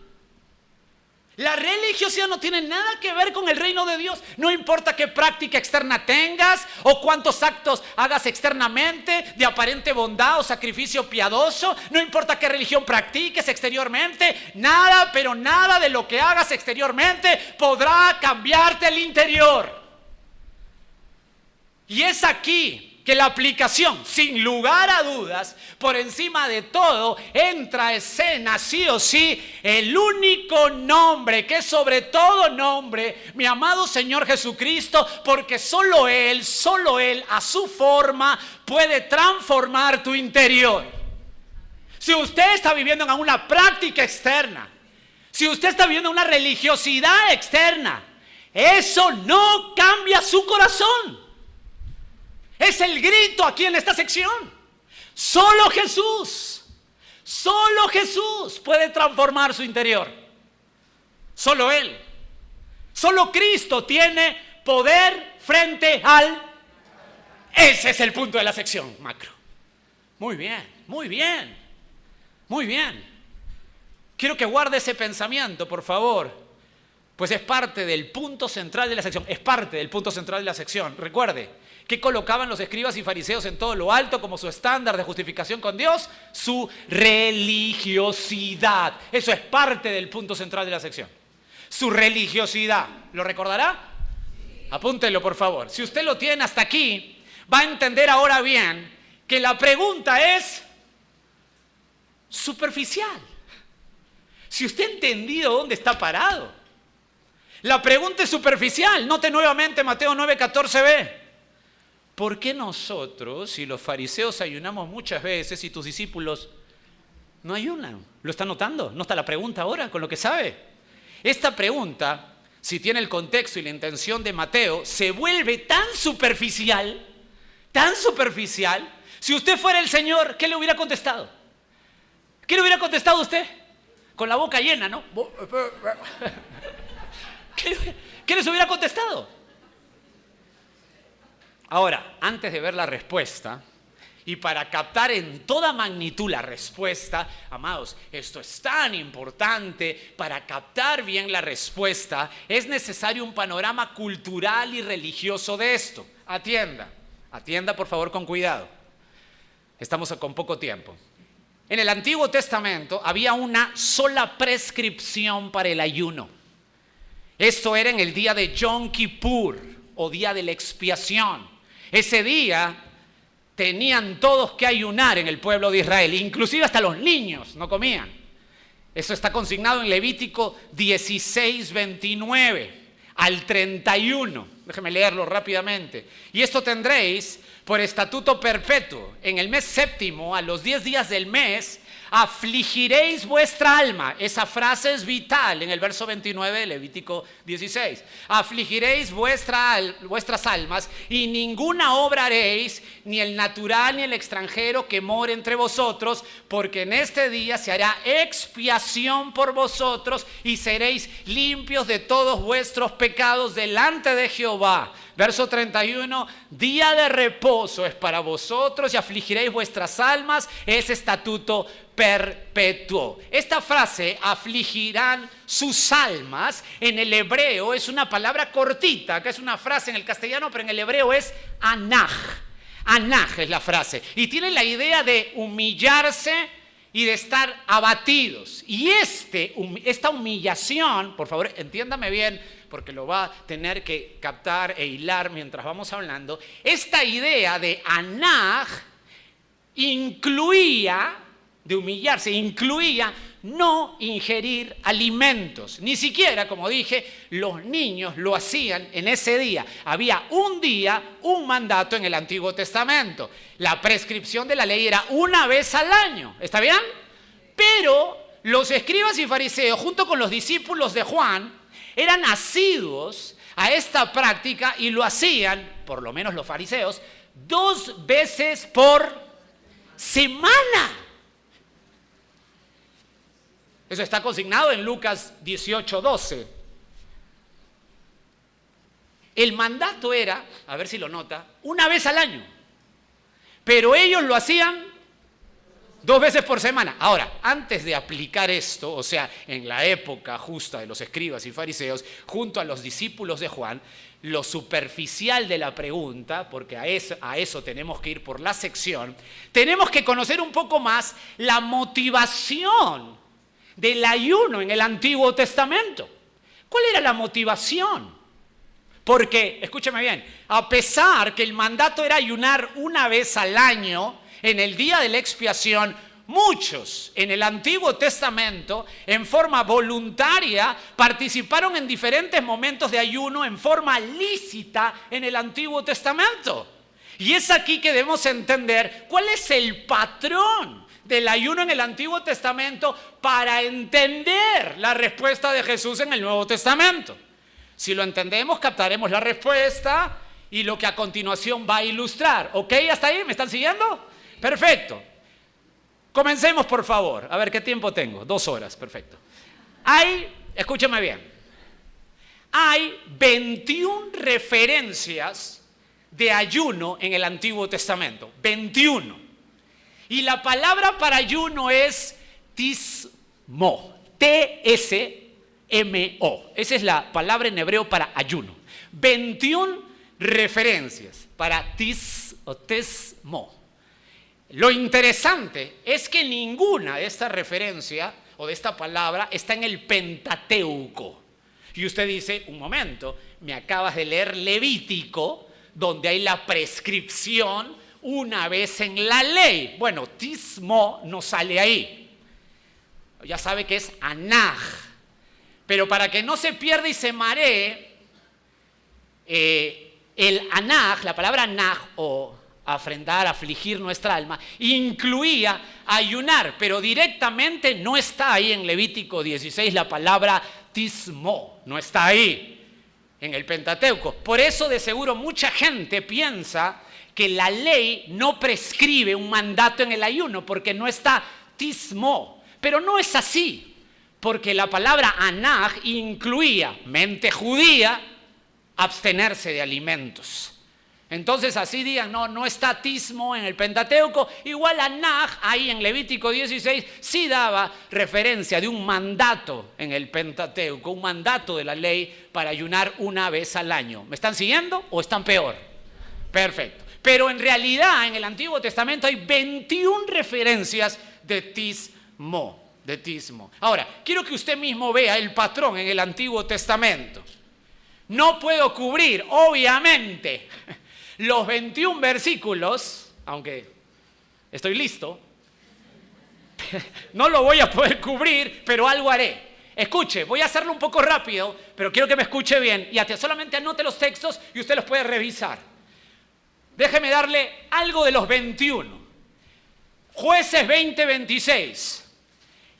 La religiosidad no tiene nada que ver con el reino de Dios. No importa qué práctica externa tengas o cuántos actos hagas externamente de aparente bondad o sacrificio piadoso. No importa qué religión practiques exteriormente. Nada, pero nada de lo que hagas exteriormente podrá cambiarte el interior. Y es aquí que la aplicación, sin lugar a dudas, por encima de todo, entra a escena sí o sí el único nombre que es sobre todo nombre, mi amado Señor Jesucristo, porque solo Él a su forma puede transformar tu interior. Si usted está viviendo en una práctica externa, si usted está viviendo una religiosidad externa, eso no cambia su corazón. Es el grito aquí en esta sección. Solo Jesús puede transformar su interior. Solo Él. Solo Cristo tiene poder frente al... Ese es el punto de la sección macro. Muy bien, muy bien, muy bien. Quiero que guarde ese pensamiento, por favor. Pues es parte del punto central de la sección. Es parte del punto central de la sección. Recuerde, ¿qué colocaban los escribas y fariseos en todo lo alto como su estándar de justificación con Dios? Su religiosidad. Eso es parte del punto central de la sección. Su religiosidad. ¿Lo recordará? Apúntelo, por favor. Si usted lo tiene hasta aquí, va a entender ahora bien que la pregunta es superficial. Si usted ha entendido dónde está parado, la pregunta es superficial. Note nuevamente Mateo 9:14b. ¿Por qué nosotros, si los fariseos ayunamos muchas veces y tus discípulos no ayunan? ¿Lo está notando? ¿No está la pregunta ahora con lo que sabe? Esta pregunta, si tiene el contexto y la intención de Mateo, se vuelve tan superficial. Si usted fuera el Señor, ¿qué le hubiera contestado? ¿Qué le hubiera contestado usted? Con la boca llena, ¿no? ¿Qué les hubiera contestado? Ahora, antes de ver la respuesta, y para captar en toda magnitud la respuesta, amados, esto es tan importante. Para captar bien la respuesta, es necesario un panorama cultural y religioso de esto. Atienda por favor con cuidado. Estamos con poco tiempo. En el Antiguo Testamento había una sola prescripción para el ayuno. Esto era en el día de Yom Kippur o día de la expiación. Ese día tenían todos que ayunar en el pueblo de Israel, inclusive hasta los niños no comían. Eso está consignado en Levítico 16:29 al 31. Déjeme leerlo rápidamente. Y esto tendréis por estatuto perpetuo. En el mes séptimo, a los 10 días del mes, afligiréis vuestra alma. Esa frase es vital en el verso 29 de Levítico 16. Afligiréis vuestras almas y ninguna obra haréis, ni el natural ni el extranjero que more entre vosotros, porque en este día se hará expiación por vosotros y seréis limpios de todos vuestros pecados delante de Jehová. Verso 31, día de reposo es para vosotros y afligiréis vuestras almas, es estatuto perpetuo. Esta frase, afligirán sus almas, en el hebreo es una palabra cortita, que es una frase en el castellano, pero en el hebreo es anaj. Anaj es la frase. Y tiene la idea de humillarse y de estar abatidos. Y esta humillación, por favor, entiéndame bien, porque lo va a tener que captar e hilar mientras vamos hablando. Esta idea de anaj incluía no ingerir alimentos. Ni siquiera, como dije, los niños lo hacían en ese día. Había un mandato en el Antiguo Testamento. La prescripción de la ley era una vez al año. ¿Está bien? Pero los escribas y fariseos, junto con los discípulos de Juan, eran asiduos a esta práctica y lo hacían, por lo menos los fariseos, 2 veces por semana. Eso está consignado en Lucas 18:12. El mandato era, a ver si lo nota, una vez al año. Pero ellos lo hacían 2 veces por semana. Ahora, antes de aplicar esto, o sea, en la época justa de los escribas y fariseos, junto a los discípulos de Juan, lo superficial de la pregunta, porque a eso tenemos que ir por la sección, tenemos que conocer un poco más la motivación del ayuno en el Antiguo Testamento. ¿Cuál era la motivación? Porque, escúcheme bien, a pesar que el mandato era ayunar una vez al año, en el día de la expiación, muchos en el Antiguo Testamento, en forma voluntaria, participaron en diferentes momentos de ayuno en forma lícita en el Antiguo Testamento. Y es aquí que debemos entender cuál es el patrón del ayuno en el Antiguo Testamento para entender la respuesta de Jesús en el Nuevo Testamento. Si lo entendemos, captaremos la respuesta y lo que a continuación va a ilustrar. ¿Ok? ¿Hasta ahí? ¿Me están siguiendo? Perfecto. Comencemos, por favor. A ver, ¿qué tiempo tengo? 2 horas, perfecto. Escúchame bien, hay 21 referencias de ayuno en el Antiguo Testamento. 21. Y la palabra para ayuno es tismo. T-S T-I-S-M-O. Esa es la palabra en hebreo para ayuno. 21 referencias para tis o tesmo. Lo interesante es que ninguna de estas referencias o de esta palabra está en el Pentateuco. Y usted dice, un momento, me acabas de leer Levítico, donde hay la prescripción una vez en la ley. Bueno, tismo no sale ahí. Ya sabe que es anaj. Pero para que no se pierda y se maree, el anaj, la palabra anaj o afrentar, afligir nuestra alma, incluía ayunar, pero directamente no está ahí en Levítico 16 la palabra tismo, no está ahí en el Pentateuco. Por eso de seguro mucha gente piensa que la ley no prescribe un mandato en el ayuno porque no está tismo, pero no es así, porque la palabra anaj incluía mente judía, abstenerse de alimentos. Entonces así digan, no está tismo en el Pentateuco, igual anaj ahí en Levítico 16 sí daba referencia de un mandato en el Pentateuco, un mandato de la ley para ayunar una vez al año. ¿Me están siguiendo o están peor? Perfecto. Pero en realidad en el Antiguo Testamento hay 21 referencias de tismo. Ahora, quiero que usted mismo vea el patrón en el Antiguo Testamento. No puedo cubrir, obviamente, los 21 versículos, aunque estoy listo, no lo voy a poder cubrir, pero algo haré. Escuche, voy a hacerlo un poco rápido, pero quiero que me escuche bien y solamente anote los textos y usted los puede revisar. Déjeme darle algo de los 21. Jueces 20:26.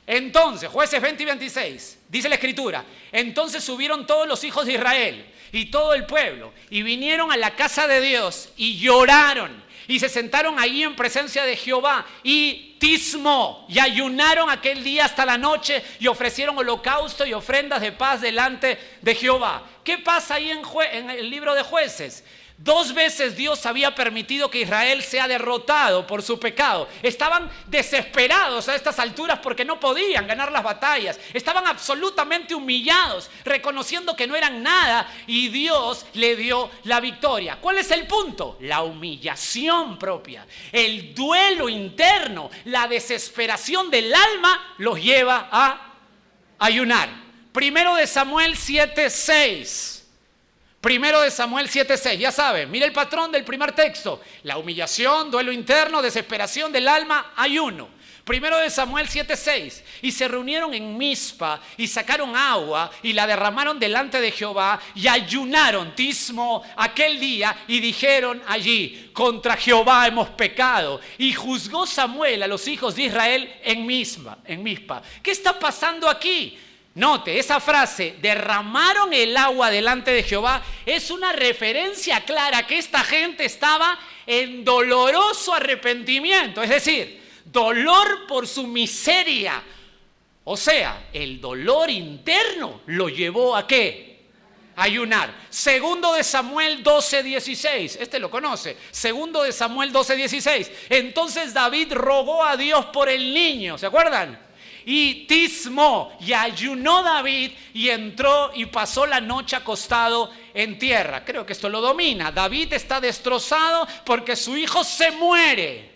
Entonces, Jueces 20 y 26, dice la Escritura, entonces subieron todos los hijos de Israel y todo el pueblo y vinieron a la casa de Dios y lloraron y se sentaron allí en presencia de Jehová y tismo y ayunaron aquel día hasta la noche y ofrecieron holocausto y ofrendas de paz delante de Jehová. ¿Qué pasa ahí en el libro de Jueces? 2 veces Dios había permitido que Israel sea derrotado por su pecado. Estaban desesperados a estas alturas porque no podían ganar las batallas. Estaban absolutamente humillados, reconociendo que no eran nada y Dios le dio la victoria. ¿Cuál es el punto? La humillación propia, el duelo interno, la desesperación del alma los lleva a ayunar. Primero de Samuel 7:6. Primero de Samuel 7:6, ya saben, mire el patrón del primer texto. La humillación, duelo interno, desesperación del alma, ayuno. Primero de Samuel 7:6. Y se reunieron en Mizpa y sacaron agua y la derramaron delante de Jehová y ayunaron tismo aquel día y dijeron allí, contra Jehová hemos pecado. Y juzgó Samuel a los hijos de Israel en Mizpa. ¿Qué está pasando aquí? Note, esa frase, derramaron el agua delante de Jehová, es una referencia clara que esta gente estaba en doloroso arrepentimiento, es decir, dolor por su miseria. O sea, el dolor interno lo llevó a ¿qué? Ayunar. Segundo de Samuel 12:16, este lo conoce. Segundo de Samuel 12:16. Entonces David rogó a Dios por el niño, ¿se acuerdan? Y tismo, y ayunó David y entró y pasó la noche acostado en tierra. Creo que esto lo domina. David está destrozado porque su hijo se muere.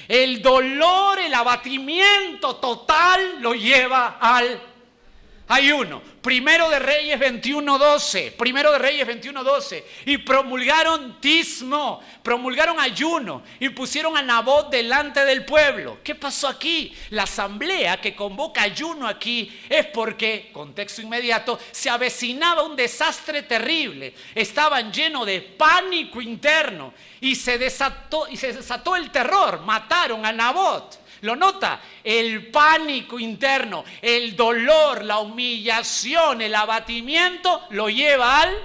El dolor, el abatimiento total lo lleva al ayuno. Primero de Reyes 21:12. Y promulgaron tismo, promulgaron ayuno y pusieron a Nabot delante del pueblo. ¿Qué pasó aquí? La asamblea que convoca ayuno aquí es porque, contexto inmediato, se avecinaba un desastre terrible. Estaban llenos de pánico interno y se desató el terror. Mataron a Nabot. ¿Lo nota? El pánico interno, el dolor, la humillación, el abatimiento lo lleva al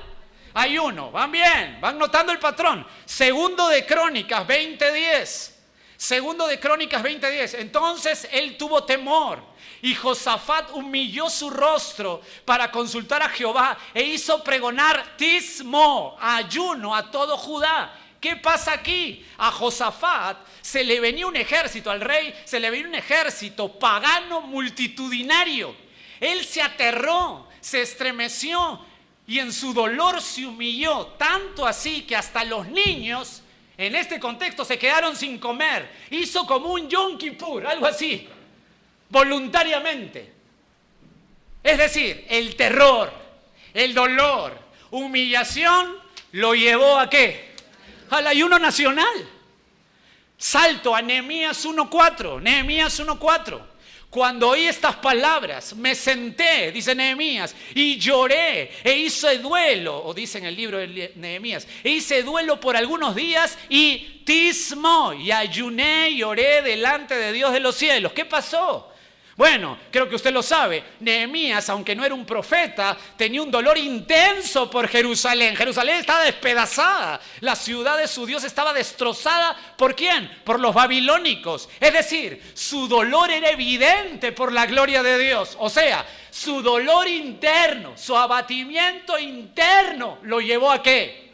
ayuno. ¿Van bien? ¿Van notando el patrón? Segundo de Crónicas 20:10. Entonces él tuvo temor y Josafat humilló su rostro para consultar a Jehová e hizo pregonar tismo, ayuno a todo Judá. ¿Qué pasa aquí? A Josafat se le venía un ejército, al rey se le venía un ejército pagano multitudinario. Él se aterró, se estremeció y en su dolor se humilló, tanto así que hasta los niños en este contexto se quedaron sin comer. Hizo como un Yom Kippur, algo así, voluntariamente. Es decir, el terror, el dolor, humillación, lo llevó ¿a qué? Al ayuno nacional. Salto a Nehemías 1:4. Nehemías 1:4. Cuando oí estas palabras, me senté, dice Nehemías, y lloré e hice duelo, o dice en el libro de Nehemías, e hice duelo por algunos días y tismo, y ayuné y oré delante de Dios de los cielos. ¿Qué pasó? Bueno, creo que usted lo sabe, Nehemías, aunque no era un profeta, tenía un dolor intenso por Jerusalén. Jerusalén estaba despedazada, la ciudad de su Dios estaba destrozada. ¿Por quién? Por los babilónicos. Es decir, su dolor era evidente por la gloria de Dios. O sea, su dolor interno, su abatimiento interno, ¿lo llevó a qué?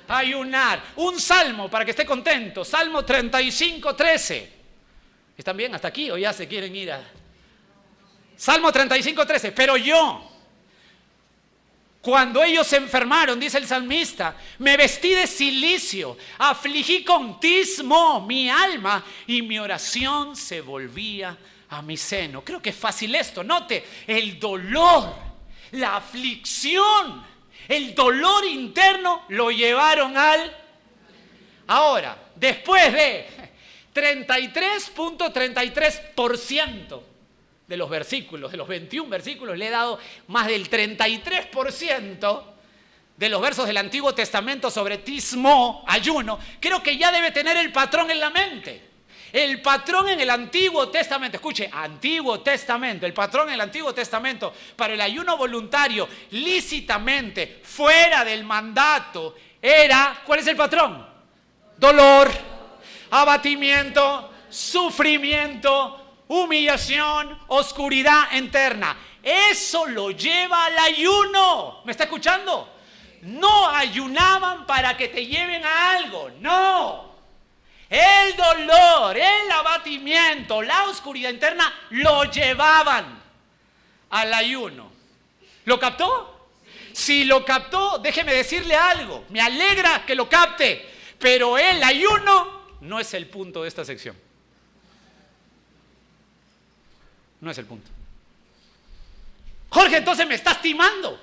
A ayunar. Un salmo, para que esté contento, Salmo 35:13. ¿Están bien hasta aquí o ya se quieren ir a...? Salmo 35:13, pero yo, cuando ellos se enfermaron, dice el salmista, me vestí de cilicio, afligí con tismo mi alma y mi oración se volvía a mi seno. Creo que es fácil esto, note, el dolor, la aflicción, el dolor interno lo llevaron al... Ahora, después de 33.33% de los versículos, de los 21 versículos, le he dado más del 33% de los versos del Antiguo Testamento sobre tismo, ayuno. Creo que ya debe tener el patrón en la mente. El patrón en el Antiguo Testamento, escuche, Antiguo Testamento, el patrón en el Antiguo Testamento para el ayuno voluntario, lícitamente, fuera del mandato, era, ¿cuál es el patrón? Dolor, abatimiento, sufrimiento, humillación, oscuridad interna. Eso lo lleva al ayuno. ¿Me está escuchando? No ayunaban para que te lleven a algo, no. El dolor, el abatimiento, la oscuridad interna lo llevaban al ayuno. ¿Lo captó? Si lo captó, déjeme decirle algo. Me alegra que lo capte, pero el ayuno no es el punto de esta sección. No es el punto. Jorge, entonces me estás timando.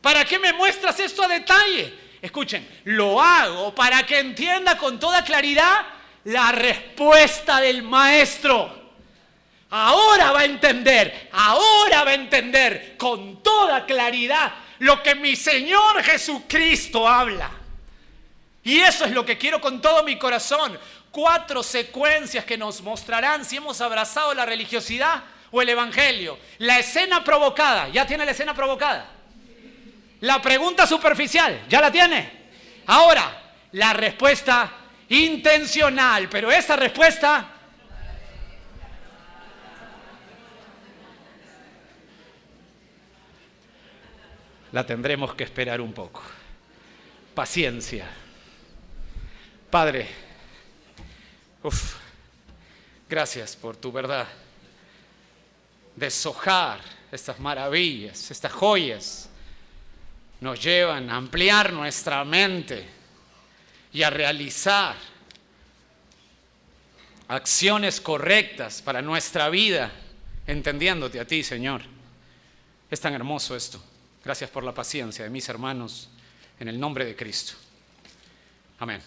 ¿Para qué me muestras esto a detalle? Escuchen, lo hago para que entienda con toda claridad la respuesta del maestro. Ahora va a entender con toda claridad lo que mi Señor Jesucristo habla. Y eso es lo que quiero con todo mi corazón. 4 secuencias que nos mostrarán si hemos abrazado la religiosidad o el evangelio. La escena provocada, ¿ya tiene la escena provocada? La pregunta superficial, ¿ya la tiene? Ahora, la respuesta intencional, pero esa respuesta la tendremos que esperar un poco. Paciencia. Padre, gracias por tu verdad. Deshojar estas maravillas, estas joyas, nos llevan a ampliar nuestra mente y a realizar acciones correctas para nuestra vida, entendiéndote a ti, Señor. Es tan hermoso esto. Gracias por la paciencia de mis hermanos, en el nombre de Cristo. Amén.